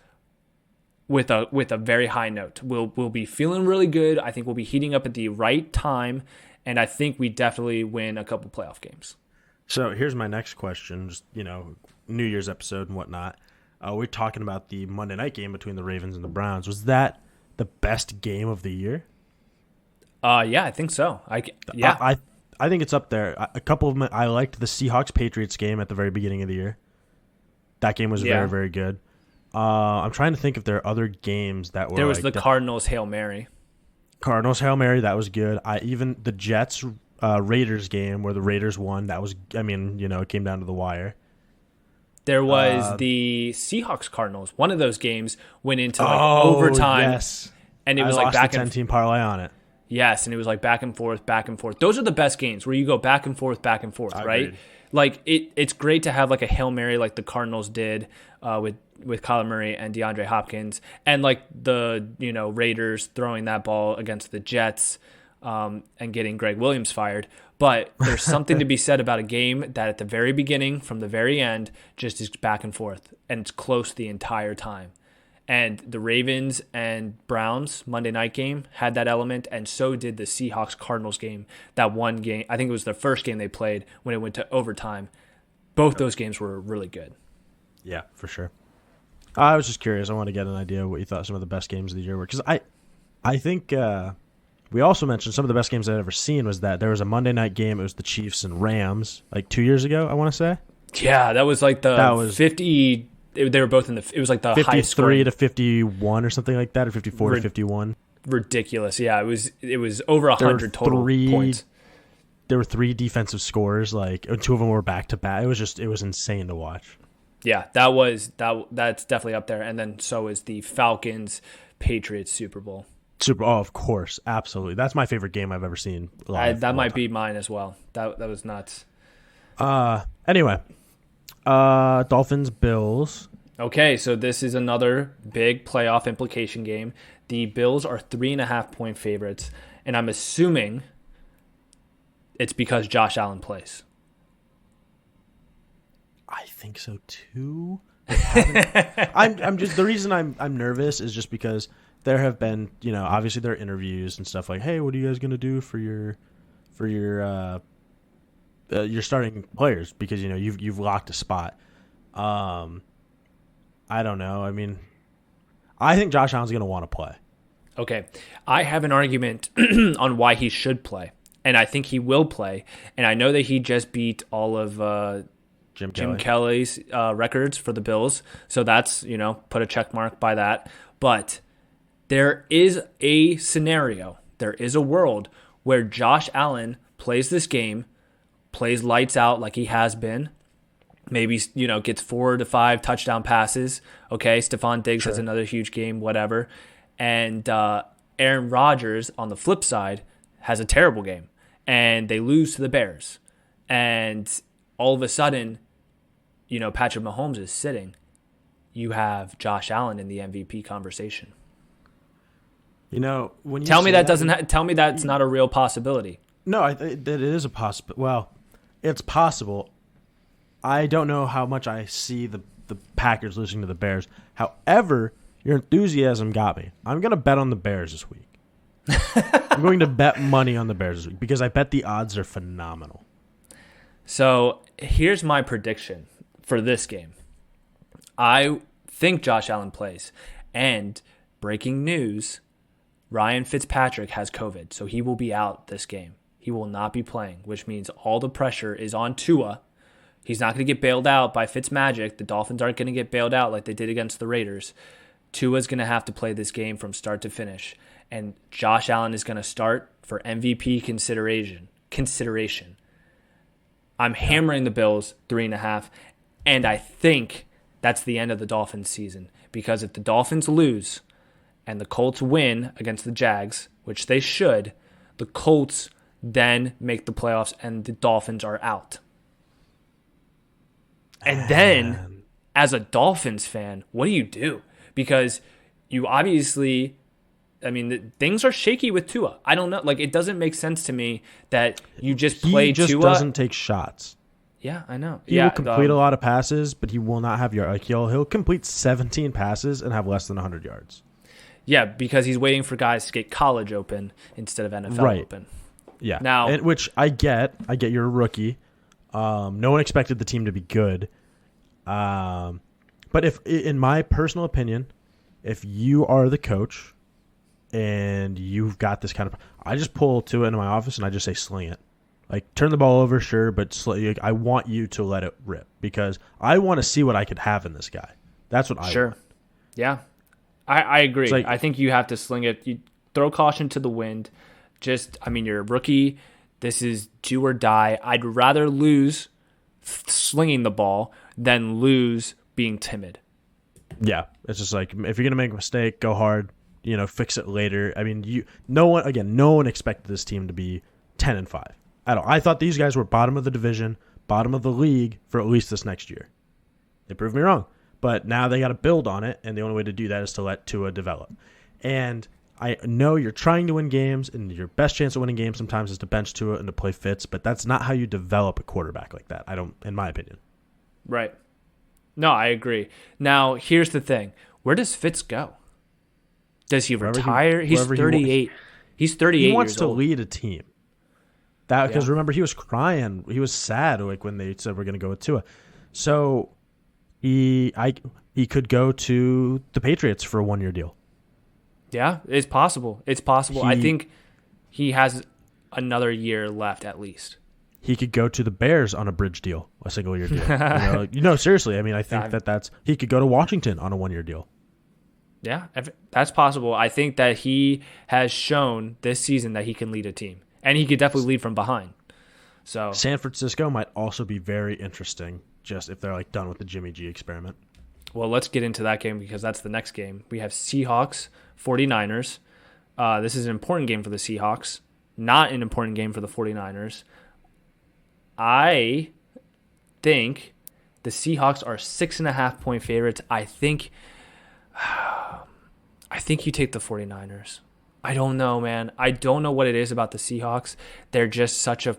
with a very high note. We'll be feeling really good. I think we'll be heating up at the right time, and I think we definitely win a couple playoff games. So here's my next question. Just, New Year's episode and whatnot. We're talking about the Monday night game between the Ravens and the Browns. Was that the best game of the year? Yeah, I think so. I think it's up there. A couple of them, I liked the Seahawks-Patriots game at the very beginning of the year. That game was very, very good. I'm trying to think if there are other games that were. There was the Cardinals Hail Mary. Cardinals Hail Mary, that was good. Even the Jets Raiders game where the Raiders won, that was. It came down to the wire. There was the Seahawks Cardinals. One of those games went into overtime. Yes. And it was like back and 10-team parlay on it. Yes, and it was like back and forth, back and forth. Those are the best games where you go back and forth, right? Agreed. Like it's great to have like a Hail Mary like the Cardinals did with Kyler Murray and DeAndre Hopkins, and like the Raiders throwing that ball against the Jets and getting Greg Williams fired. But there's something to be said about a game that at the very beginning, from the very end, just is back and forth, and it's close the entire time. And the Ravens and Browns Monday night game had that element, and so did the Seahawks-Cardinals game. That one game, I think it was the first game they played when it went to overtime. Both those games were really good. Yeah, for sure. I was just curious. I want to get an idea of what you thought some of the best games of the year were. Because I think we also mentioned some of the best games I'd ever seen was that there was a Monday night game. It was the Chiefs and Rams, like 2 years ago, I want to say. Yeah, that was like the 50... They were both in it was like the highest scoring. 53 to 51 or something like that, or 54 to 51. Ridiculous. Yeah, it was over 100 total points. There were 3 defensive scores, like 2 of them were back to back. It was insane to watch. Yeah, that's definitely up there. And then so is the Falcons Patriots Super Bowl. Of course, absolutely. That's my favorite game I've ever seen live. That might be mine as well. That was nuts. Anyway, Dolphins Bills. Okay, so this is another big playoff implication game. The Bills are 3.5 point favorites, and I'm assuming it's because Josh Allen plays. I think so too. I'm just the reason I'm nervous is just because there have been, obviously there are interviews and stuff like, hey, what are you guys gonna do for your starting players, because you've locked a spot. I don't know. I mean, I think Josh Allen's gonna want to play. Okay, I have an argument on why he should play, and I think he will play. And I know that he just beat all of Jim Kelly's records for the Bills, so that's put a check mark by that. But there is a scenario, there is a world where Josh Allen plays this game, plays lights out like he has been. Maybe, gets 4 to 5 touchdown passes. Okay, Stephon Diggs has another huge game, whatever. And Aaron Rodgers, on the flip side, has a terrible game. And they lose to the Bears. And all of a sudden, Patrick Mahomes is sitting. You have Josh Allen in the MVP conversation. When you tell me tell me that's not a real possibility. No, that it is a possible. Well, it's possible. I don't know how much I see the Packers losing to the Bears. However, your enthusiasm got me. I'm going to bet on the Bears this week. I'm going to bet money on the Bears this week because I bet the odds are phenomenal. So here's my prediction for this game. I think Josh Allen plays. And breaking news, Ryan Fitzpatrick has COVID, so he will be out this game. He will not be playing, which means all the pressure is on Tua. He's not going to get bailed out by Fitzmagic. The Dolphins aren't going to get bailed out like they did against the Raiders. Tua's going to have to play this game from start to finish. And Josh Allen is going to start for MVP consideration. I'm hammering the Bills 3.5. And I think that's the end of the Dolphins season. Because if the Dolphins lose and the Colts win against the Jags, which they should, the Colts then make the playoffs and the Dolphins are out. And then, as a Dolphins fan, what do? Because you obviously, things are shaky with Tua. I don't know. It doesn't make sense to me that you just play Tua. He just doesn't take shots. Yeah, I know. He will complete a lot of passes, but he will not have yards. He'll complete 17 passes and have less than 100 yards. Yeah, because he's waiting for guys to get college open instead of NFL open. Yeah. Now, which I get. You're a rookie. No one expected the team to be good. But if, in my personal opinion, if you are the coach and you've got this kind of, I just pull Tua into my office and I just say, sling it. Turn the ball over, sure, but I want you to let it rip because I want to see what I could have in this guy. That's what I want. Yeah. I agree. I think you have to sling it. You throw caution to the wind. You're a rookie. This is do or die. I'd rather lose slinging the ball than lose being timid. Yeah, it's just if you're gonna make a mistake, go hard. Fix it later. No one expected this team to be 10-5 at all. I thought these guys were bottom of the division, bottom of the league for at least this next year. They proved me wrong, but now they got to build on it, and the only way to do that is to let Tua develop. And I know you're trying to win games, and your best chance of winning games sometimes is to bench Tua and to play Fitz, but that's not how you develop a quarterback like that. In my opinion. Right. No, I agree. Now, here's the thing. Where does Fitz go? Does he retire? He's 38. He's 38 years old. He wants to lead a team. Because remember, he was crying. He was sad when they said we're going to go with Tua. So he could go to the Patriots for a 1-year deal. Yeah, it's possible. I think he has another year left at least. He could go to the Bears on a bridge deal, a single-year deal. Seriously. I think that's he could go to Washington on a 1-year deal. Yeah, that's possible. I think that he has shown this season that he can lead a team, and he could definitely lead from behind. So San Francisco might also be very interesting, just if they're done with the Jimmy G experiment. Well, let's get into that game because that's the next game. We have Seahawks, 49ers. This is an important game for the Seahawks, not an important game for the 49ers. I think the Seahawks are 6.5-point favorites. I think you take the 49ers. I don't know, man. I don't know what it is about the Seahawks. They're just such a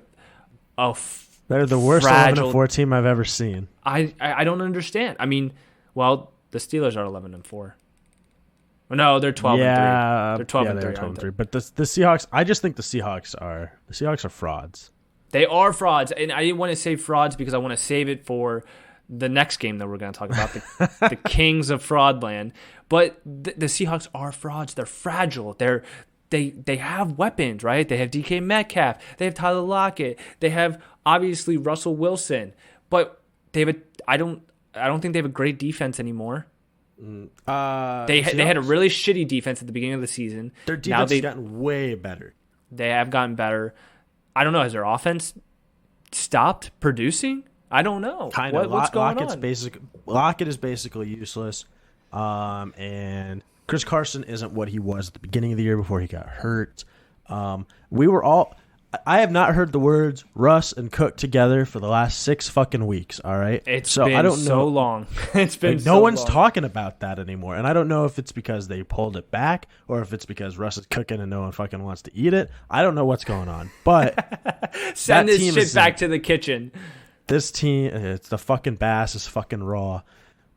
They're the worst 11-4 team I've ever seen. I don't understand. I mean, well, the Steelers are 11-4. No, they're 12-3. They're 12-3. But the Seahawks, I just think the Seahawks are frauds. They are frauds, and I didn't want to say frauds because I want to save it for the next game that we're going to talk about, the Kings of Fraudland. But the Seahawks are frauds. They're fragile. They have weapons, right? They have DK Metcalf. They have Tyler Lockett. They have obviously Russell Wilson. But I don't think they have a great defense anymore. They had a really shitty defense at the beginning of the season. Their defense has gotten way better. They have gotten better. I don't know. Has their offense stopped producing? I don't know. What's going on? Lockett is basically useless. And Chris Carson isn't what he was at the beginning of the year before he got hurt. I have not heard the words Russ and Cook together for the last 6 fucking weeks. All right, I don't know. So long. It's been like, no one's talking about that anymore, and I don't know if it's because they pulled it back or if it's because Russ is cooking and no one fucking wants to eat it. I don't know what's going on, but send this shit back to the kitchen. This team, it's the fucking bass is fucking raw.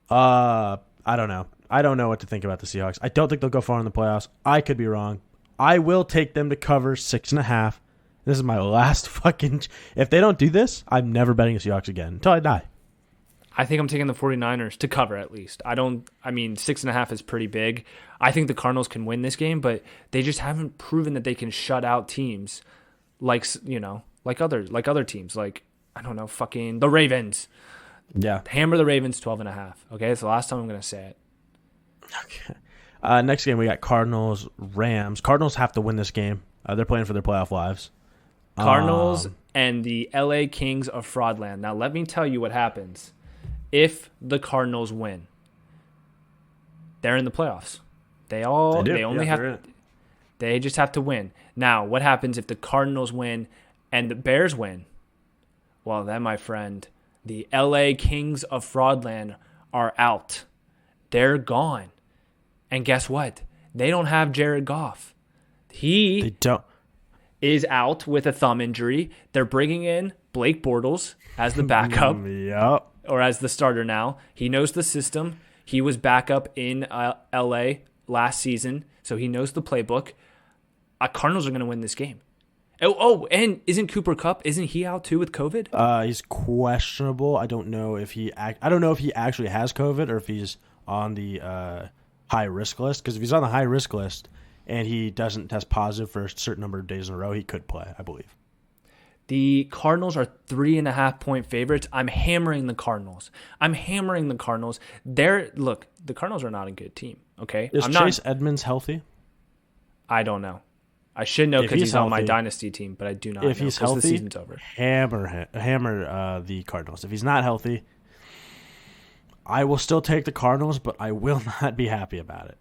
I don't know. I don't know what to think about the Seahawks. I don't think they'll go far in the playoffs. I could be wrong. I will take them to cover 6.5. This is my last fucking... If they don't do this, I'm never betting the Seahawks again until I die. I think I'm taking the 49ers to cover at least. 6.5 is pretty big. I think the Cardinals can win this game, but they just haven't proven that they can shut out teams like other teams. Like, I don't know, fucking the Ravens. Yeah. Hammer the Ravens 12.5. Okay, it's the last time I'm going to say it. Okay. Next game, we got Cardinals, Rams. Cardinals have to win this game. They're playing for their playoff lives. Cardinals and the LA Kings of Fraudland. Now, let me tell you what happens if the Cardinals win. They're in the playoffs. They just have to win. Now, what happens if the Cardinals win and the Bears win? Well, then, my friend, the LA Kings of Fraudland are out. They're gone. And guess what? They don't have Jared Goff. They don't. Is out with a thumb injury. They're bringing in Blake Bortles as the backup. Yep. Or as the starter now. He knows the system. He was backup in L.A. last season, so he knows the playbook. Cardinals are going to win this game. And isn't Cooper Kupp, isn't he out too with COVID? He's questionable. I don't know if he actually has COVID or if he's on the high risk list. Because if he's on the high risk list and he doesn't test positive for a certain number of days in a row, he could play, I believe. The Cardinals are 3.5-point favorites. I'm hammering the Cardinals. The Cardinals are not a good team, okay? Is Chase Edmonds healthy? I don't know. I should know because he's on my dynasty team, but I do not know. If he's healthy, the season's over. Hammer the Cardinals. If he's not healthy, I will still take the Cardinals, but I will not be happy about it.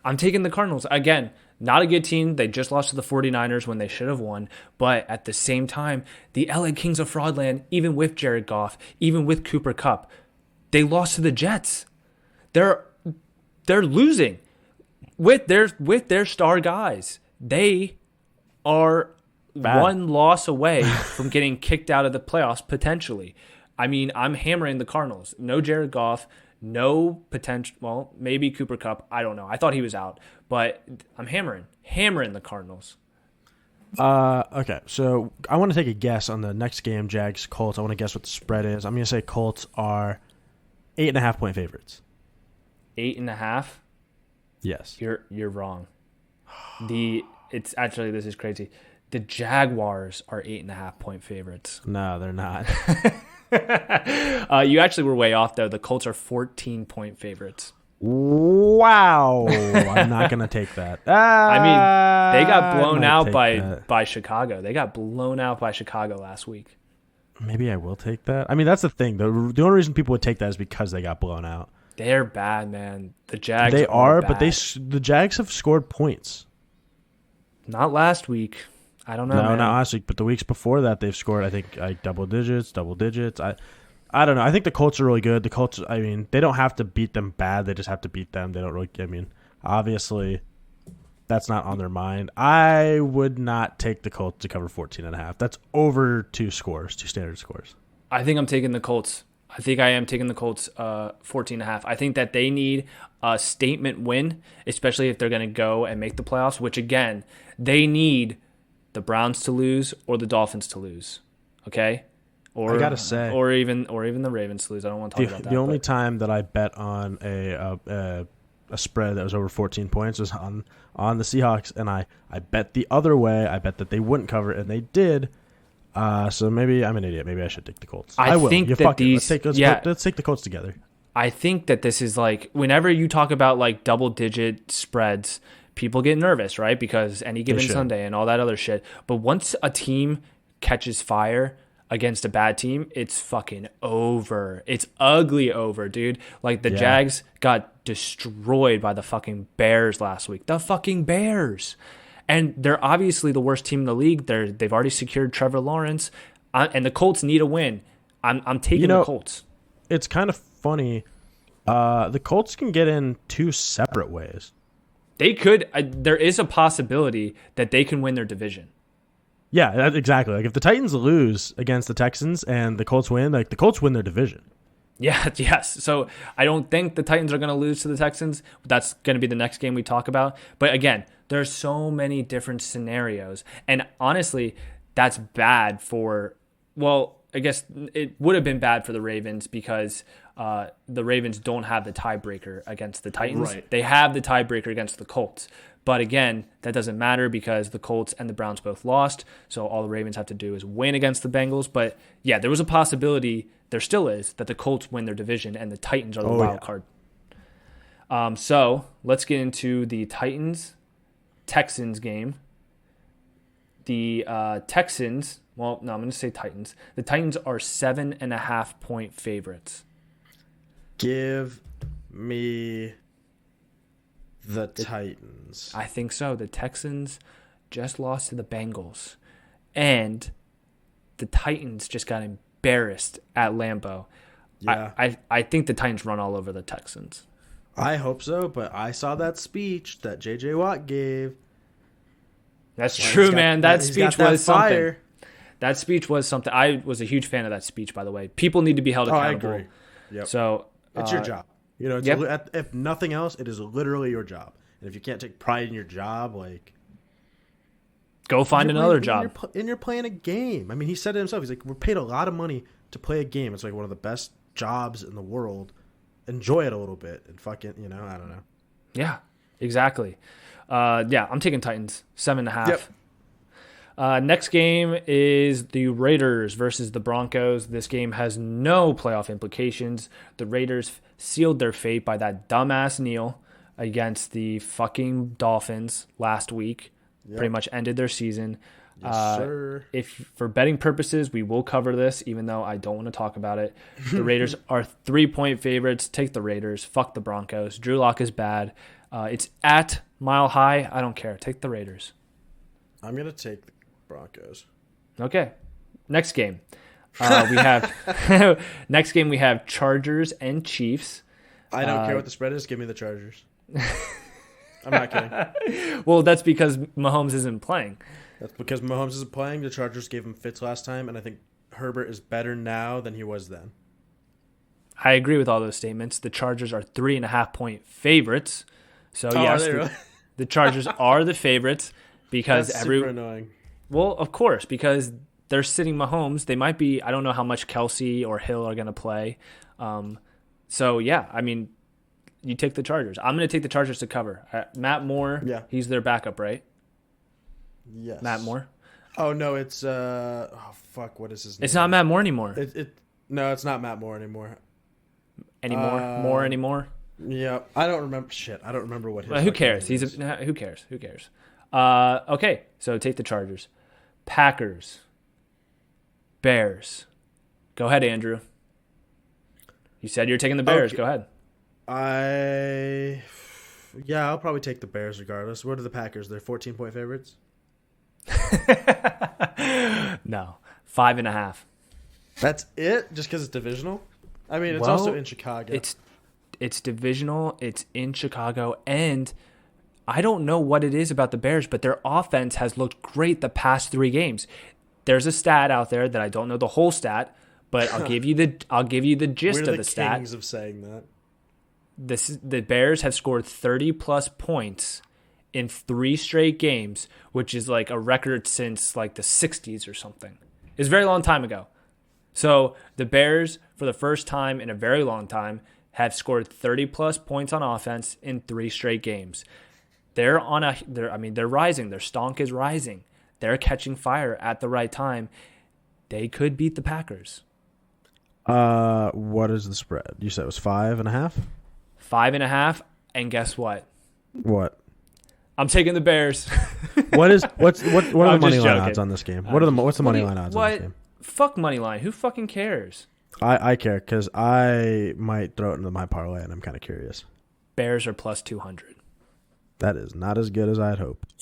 I'm taking the Cardinals. Again, not a good team. They just lost to the 49ers when they should have won. But at the same time, the LA Kings of Fraudland, even with Jared Goff, even with Cooper Kupp, they lost to the Jets. They're losing with their star guys. They are one loss away from getting kicked out of the playoffs potentially. I mean, I'm hammering the Cardinals. No Jared Goff, no potential. Well, maybe Cooper Kupp. I don't know. I thought he was out, but I'm hammering the Cardinals. Okay, so I want to take a guess on the next game, Jags Colts. I want to guess what the spread is. I'm going to say Colts are 8.5-point favorites. 8.5. Yes, you're wrong. This is crazy. The Jaguars are 8.5-point favorites. No, they're not. You actually were way off though. The Colts are 14-point favorites. Wow, I'm not gonna take that. I mean, they got blown out by Chicago. They got blown out by Chicago last week. Maybe I will take that. I mean, that's the thing. The only reason people would take that is because they got blown out. They're bad, man. The Jags. They are, bad. But the Jags have scored points. Not last week. I don't know. No, man. not last week, but the weeks before that, they've scored, I think, like double digits. I don't know. I think the Colts are really good. The Colts, I mean, they don't have to beat them bad. They just have to beat them. They don't really, I mean, obviously, that's not on their mind. I would not take the Colts to cover 14.5. That's over two standard scores. I think I'm taking the Colts. I think I am taking the Colts 14.5. I think that they need a statement win, especially if they're going to go and make the playoffs, which, again, they need the Browns to lose or the Dolphins to lose, okay? Or, I got to say. Or even the Ravens to lose. I don't want to talk about that. The only time that I bet on a spread that was over 14 points was on the Seahawks, and I bet the other way. I bet that they wouldn't cover it, and they did. So maybe I'm an idiot. Maybe I should take the Colts. I will. think that these... Let's take the Colts together. I think that this is like, whenever you talk about like double-digit spreads, people get nervous, right? Because any given Sunday and all that other shit. But once a team catches fire against a bad team, it's fucking over. It's ugly over, dude. Like the Jags got destroyed by the fucking Bears last week. The fucking Bears. And they're obviously the worst team in the league. They've already secured Trevor Lawrence, and the Colts need a win. I'm taking the Colts. It's kind of funny. The Colts can get in two separate ways. They could. There is a possibility that they can win their division. Yeah, exactly. Like if the Titans lose against the Texans and the Colts win, like the Colts win their division. Yeah, yes. So I don't think the Titans are going to lose to the Texans. That's going to be the next game we talk about. But again, there's so many different scenarios. And honestly, that's bad for, well, I guess it would have been bad for the Ravens because the Ravens don't have the tiebreaker against the Titans. Right. They have the tiebreaker against the Colts. But again, that doesn't matter because the Colts and the Browns both lost. So all the Ravens have to do is win against the Bengals. But yeah, there was a possibility, there still is, that the Colts win their division and the Titans are the wild card. So let's get into the Titans-Texans game. The Texans, well, no, I'm going to say Titans. The Titans are 7.5-point favorites. Give me the Titans. I think so. The Texans just lost to the Bengals. And the Titans just got embarrassed at Lambeau. Yeah. I think the Titans run all over the Texans. I hope so, but I saw that speech that J.J. Watt gave. That's true, man. That speech was something. That speech was something. I was a huge fan of that speech, by the way. People need to be held accountable. I agree. Yep. So it's your job. You know, if nothing else, it is literally your job. And if you can't take pride in your job, like, go find another job. And you're playing a game. I mean, he said it himself. He's like, we're paid a lot of money to play a game. It's like one of the best jobs in the world. Enjoy it a little bit and fucking, you know, I don't know. Yeah, exactly. I'm taking Titans 7.5. Yep. Next game is the Raiders versus the Broncos. This game has no playoff implications. The Raiders sealed their fate by that dumbass kneel against the fucking Dolphins last week. Yep. Pretty much ended their season. Yes, sir. If for betting purposes, we will cover this, even though I don't want to talk about it. The Raiders are 3-point favorites. Take the Raiders. Fuck the Broncos. Drew Lock is bad. It's at Mile High. I don't care. Take the Raiders. I'm going to take the Broncos. Okay. Next game. We have next game we have Chargers and Chiefs. I don't care what the spread is. Give me the Chargers. I'm not kidding. Well, that's because Mahomes isn't playing. That's because Mahomes isn't playing. The Chargers gave him fits last time, and I think Herbert is better now than he was then. I agree with all those statements. The Chargers are 3.5-point favorites. So yes, the Chargers are the favorites because That's super annoying. Well, of course, because they're sitting Mahomes. They might be. I don't know how much Kelsey or Hill are going to play. So yeah, I mean, you take the Chargers. I'm going to take the Chargers to cover. Matt Moore. Yeah, he's their backup, right? Yes. Matt Moore. Oh no, it's what is his name? It's not Matt Moore anymore. No, it's not Matt Moore anymore. More anymore. Yeah, I don't remember shit. I don't remember what his. Well, who cares? Who cares? Who cares? Okay, so take the Chargers. Packers. Bears. Go ahead, Andrew. You said you're taking the Bears. Okay. Go ahead. I'll probably take the Bears regardless. What are the Packers? They're 14-point favorites. No, 5.5. That's it? Just because it's divisional? I mean, it's also in Chicago. It's divisional. It's in Chicago, and I don't know what it is about the Bears, but their offense has looked great the past 3 games. There's a stat out there that I don't know the whole stat, but I'll give you the gist of the stat. Kings of saying that. The Bears have scored 30-plus points in 3 straight games, which is like a record since like the 60s or something. It's a very long time ago. So the Bears, for the first time in a very long time, have scored 30-plus points on offense in 3 straight games. They're rising. Their stonk is rising. They're catching fire at the right time. They could beat the Packers. What is the spread? You said it was 5.5? 5.5, and guess what? What? I'm taking the Bears. What are the money line joking. odds on this game? What's the money line odds on this game? Fuck money line. Who fucking cares? I care because I might throw it into my parlay, and I'm kind of curious. Bears are plus 200. That is not as good as I had hoped.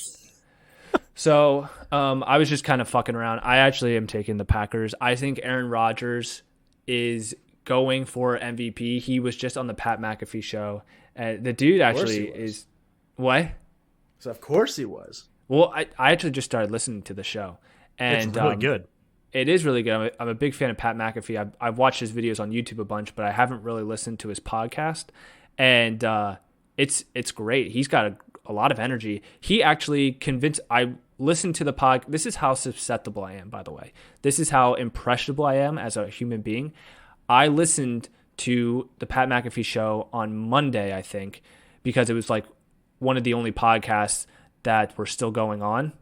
So I was just kind of fucking around. I actually am taking the Packers. I think Aaron Rodgers is going for MVP. He was just on the Pat McAfee show. The dude actually is... What? So of course he was. Well, I actually just started listening to the show. And it's really good. It is really good. I'm a big fan of Pat McAfee. I've watched his videos on YouTube a bunch, but I haven't really listened to his podcast. And it's great. He's got a lot of energy. He actually convinced... I listened to the pod. This is how susceptible I am, by the way. This is how impressionable I am as a human being. I listened to the Pat McAfee show on Monday, I think, because it was like one of the only podcasts that were still going on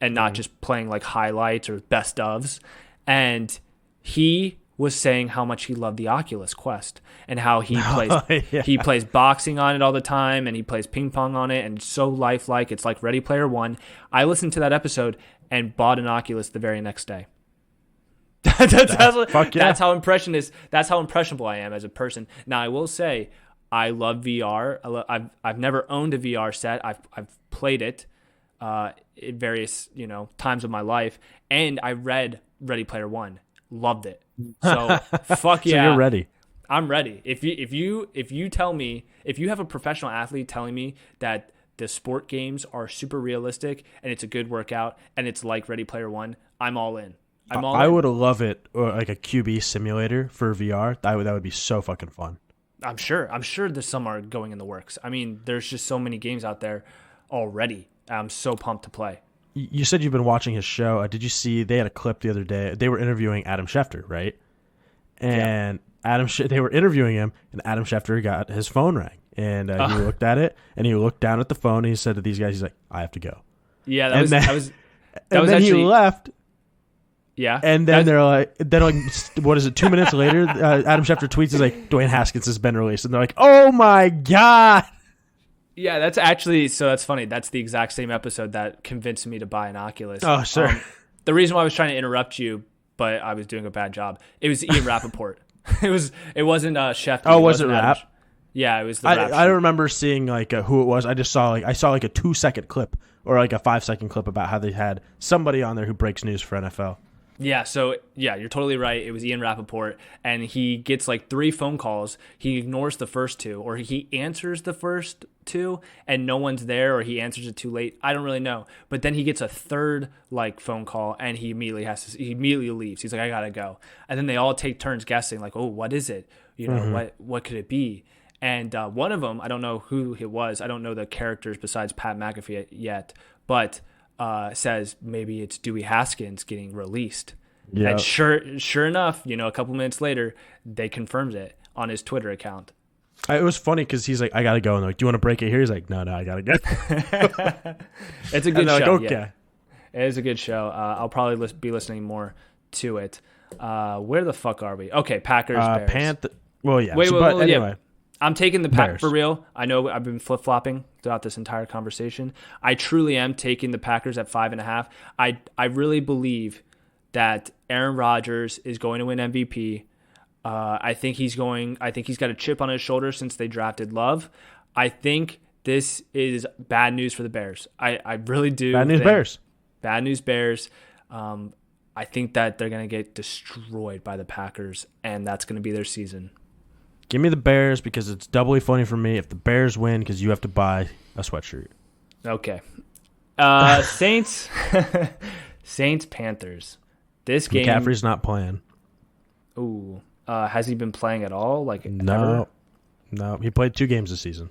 and not just playing like highlights or best ofs. And he was saying how much he loved the Oculus Quest and how he plays boxing on it all the time and he plays ping pong on it and it's so lifelike. It's like Ready Player One. I listened to that episode and bought an Oculus the very next day. That's how impressionable I am as a person. Now I will say I love VR. I've never owned a VR set. I've played it in various times of my life, and I read Ready Player One. Loved it. So fuck yeah. So you're ready. I'm ready. If you tell me, if you have a professional athlete telling me that the sport games are super realistic and it's a good workout and it's like Ready Player One, I'm all in. I would love it, or like a QB simulator for VR. That would be so fucking fun. I'm sure there's some are going in the works. I mean, there's just so many games out there already. I'm so pumped to play. You said you've been watching his show. Did you see they had a clip the other day? They were interviewing Adam Schefter, right? And they were interviewing him, and Adam Schefter got his phone rang, and he looked at it, and he looked down at the phone, and he said to these guys, he's like, "I have to go." Yeah, that was actually, he left. Yeah, and then they're like, what is it? 2 minutes later, Adam Schefter tweets, he's like, Dwayne Haskins has been released, and they're like, "Oh my god." Yeah, that's actually, so that's funny. That's the exact same episode that convinced me to buy an Oculus. Oh, sure. The reason why I was trying to interrupt you, but I was doing a bad job. It was Ian Rappaport. It wasn't Schefter. Oh, was it Rapp? Yeah, it was the Rapp. I don't remember seeing like who it was. I just saw like a 2-second clip or like a 5-second clip about how they had somebody on there who breaks news for NFL. Yeah, so yeah, you're totally right. It was Ian Rappaport, and he gets like 3 phone calls. He ignores the first 2, or he answers the first 2, and no one's there, or he answers it too late. I don't really know. But then he gets a third like phone call, and he immediately leaves. He's like, "I gotta go." And then they all take turns guessing, like, "Oh, what is it? What could it be?" And one of them, I don't know who it was. I don't know the characters besides Pat McAfee yet, but says maybe it's Dewey Haskins getting released. Yeah. And sure enough, a couple minutes later, they confirmed it on his Twitter account. It was funny because he's like, "I gotta go," and they're like, "Do you want to break it here?" He's like, "No, I gotta go." It's a good show. Like, okay. Yeah. It is a good show. I'll probably be listening more to it. Where the fuck are we? Okay, Packers, Bears. Well, yeah. Wait, anyway. Yeah. I'm taking the Packers Bears. for real. I know I've been flip-flopping throughout this entire conversation. I truly am taking the Packers at 5.5. I really believe that Aaron Rodgers is going to win MVP. I think he's got a chip on his shoulder since they drafted Love. I think this is bad news for the Bears. I really do. Bad news Bears. Bad news Bears. I think that they're going to get destroyed by the Packers, and that's going to be their season. Give me the Bears because it's doubly funny for me if the Bears win because you have to buy a sweatshirt. Okay. Saints, Saints, Panthers. This game. McCaffrey's not playing. Ooh. Has he been playing at all? Like No. ever? No. He played 2 games this season.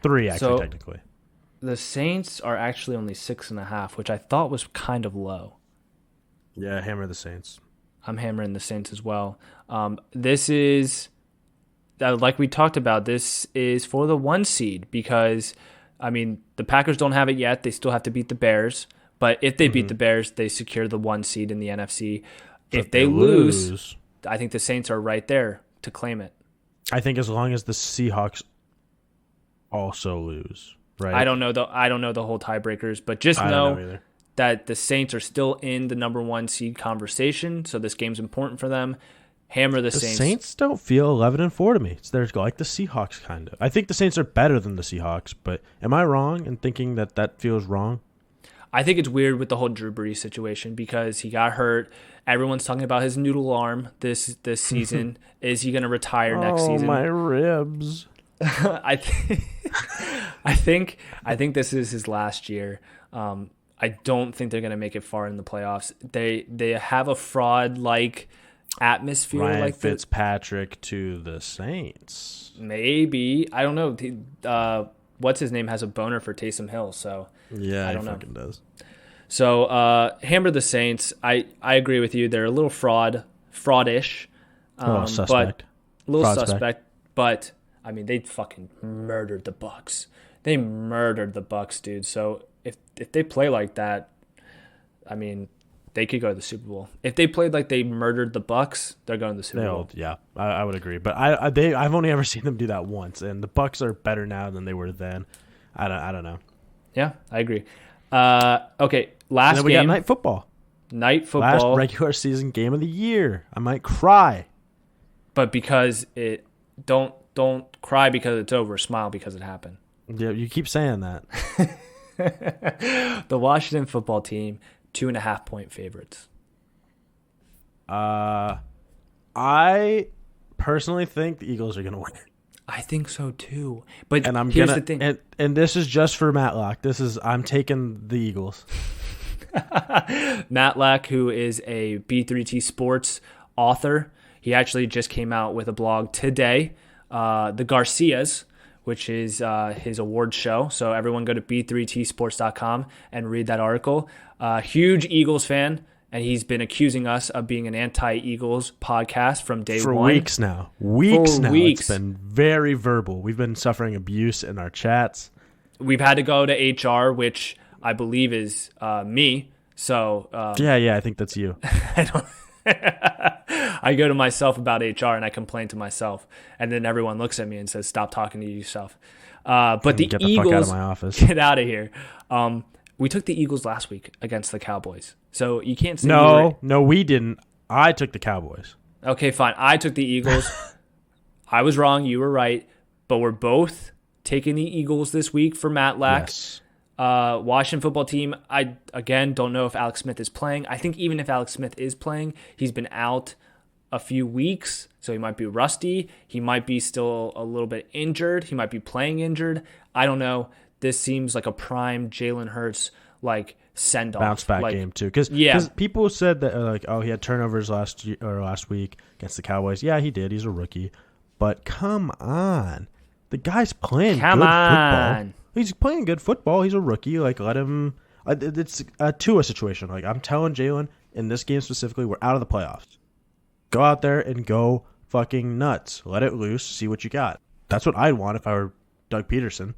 3, actually, technically. The Saints are actually only 6.5, which I thought was kind of low. Yeah, hammer the Saints. I'm hammering the Saints as well. This is, like we talked about, this is for the 1 seed because, I mean, the Packers don't have it yet. They still have to beat the Bears. But if they beat the Bears, they secure the 1 seed in the NFC. If they lose, I think the Saints are right there to claim it. I think as long as the Seahawks also lose, right? I don't know the whole tiebreakers, but just know that the Saints are still in the number 1 seed conversation. So this game's important for them. Hammer the Saints. The Saints don't feel 11-4 to me. They're like the Seahawks, kind of. I think the Saints are better than the Seahawks, but am I wrong in thinking that feels wrong? I think it's weird with the whole Drew Brees situation because he got hurt. Everyone's talking about his noodle arm this season. Is he going to retire next season? Oh, my ribs. I think this is his last year. I don't think they're going to make it far in the playoffs. They have a fraud-like atmosphere. Ryan like Fitzpatrick to the Saints. Maybe. I don't know. What's his name has a boner for Taysom Hill, so yeah, I don't know. Fucking does. So hammer the Saints. I agree with you. They're a little fraudish. A little suspect. But I mean, they fucking murdered the Bucs. They murdered the Bucs, dude. So if they play like that, I mean, they could go to the Super Bowl. If they played like they murdered the Bucs, they're going to the Super Bowl. Yeah, I would agree. But I've only ever seen them do that once, and the Bucs are better now than they were then. I don't know. Yeah, I agree. Okay, last and then we game. got night football. Night football. Last regular season game of the year. I might cry. But because it don't cry because it's over. Smile because it happened. Yeah, you keep saying that. The Washington football team, 2.5-point favorites. I personally think the Eagles are going to win. I think so too. But and here's the thing. And this is just for Matlock. I'm taking the Eagles. Matlock, who is a B3T Sports author, he actually just came out with a blog today, The Garcias, which is his award show. So everyone go to b3tsports.com and read that article. Huge Eagles fan, and he's been accusing us of being an anti-Eagles podcast from day one. For weeks now. It's been very verbal. We've been suffering abuse in our chats. We've had to go to HR, which I believe is me. So yeah, I think that's you. I go to myself about HR and I complain to myself, and then everyone looks at me and says, "Stop talking to yourself." But the Eagles, fuck out of my office. Get out of here. We took the Eagles last week against the Cowboys, so you can't say no, we didn't. I took the Cowboys. Okay, fine. I took the Eagles. I was wrong. You were right. But we're both taking the Eagles this week for Matlack. Yes. Washington football team, I, again, don't know if Alex Smith is playing. I think even if Alex Smith is playing, he's been out a few weeks, so he might be rusty. He might be still a little bit injured. He might be playing injured. I don't know. This seems like a prime Jalen Hurts send-off. Bounce back game, too. Because people said that, he had turnovers last week against the Cowboys. Yeah, he did. He's a rookie. But come on. The guy's playing good football. He's playing good football. He's a rookie. Let him. It's a Tua situation. I'm telling Jalen, in this game specifically, we're out of the playoffs. Go out there and go fucking nuts. Let it loose. See what you got. That's what I'd want if I were Doug Peterson.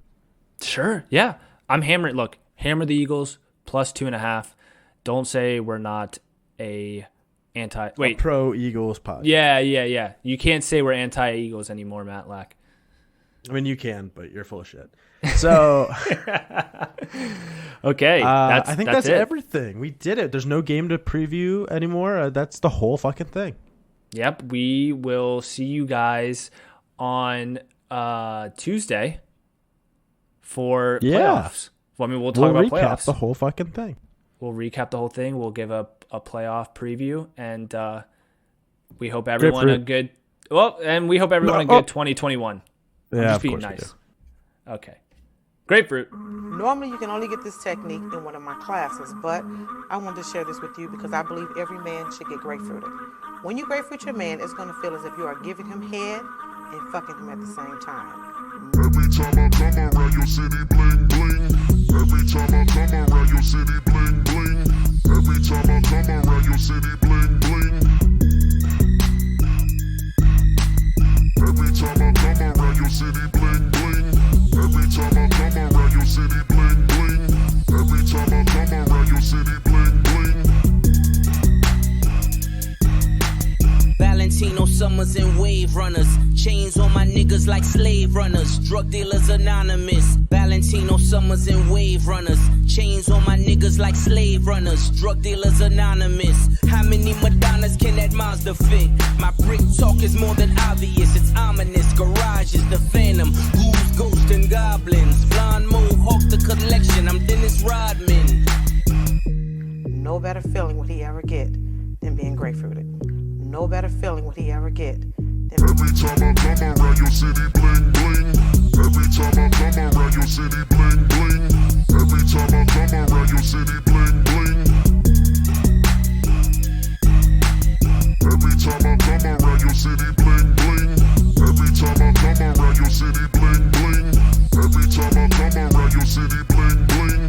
Sure. Yeah. I'm hammering. Look, hammer the Eagles plus 2.5. Don't say we're not a pro Eagles podcast. Yeah. You can't say we're anti-Eagles anymore, Matlack. I mean, you can, but you're full of shit. So, okay. I think that's it. everything. We did it. There's no game to preview anymore. That's the whole fucking thing. Yep. We will see you guys on Tuesday for playoffs. Well, I mean, we'll talk about playoffs. Recap the whole fucking thing. We'll recap the whole thing. We'll give a playoff preview, and we hope everyone a good 2021. Yeah, I'm just being nice. Okay. Grapefruit. Normally, you can only get this technique in one of my classes, but I wanted to share this with you because I believe every man should get grapefruited. When you grapefruit your man, it's going to feel as if you are giving him head and fucking him at the same time. Every time I come around your city, bling bling. Every time I come around your city, bling bling. Every time I come around your city, bling bling. Every time I come around your city, bling bling. Every time I come around your city, bling bling. Every time I come around your city, bling bling. Valentino Summers and Wave Runners. Chains on my niggas like slave runners. Drug dealers anonymous. Valentino Summers and Wave Runners. Chains on my niggas like slave runners. Drug dealers anonymous. How many Madonnas can that Mazda fit? My brick talk is more than obvious. It's ominous. Garage is the phantom. Ghouls, ghosts, and goblins. Blonde mohawk the collection. I'm Dennis Rodman. No better feeling would he ever get than being grapefruited. No better feeling would he ever get than Every time I come around your city, bling bling. Every time I come around your city, bling bling. Every time I come around your city, bling bling. Every time I come around your city, bling bling. Every time I come around your city, bling bling. Every time I come around your city, bling bling.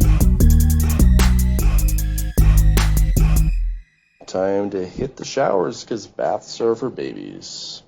Time to hit the showers because baths are for babies.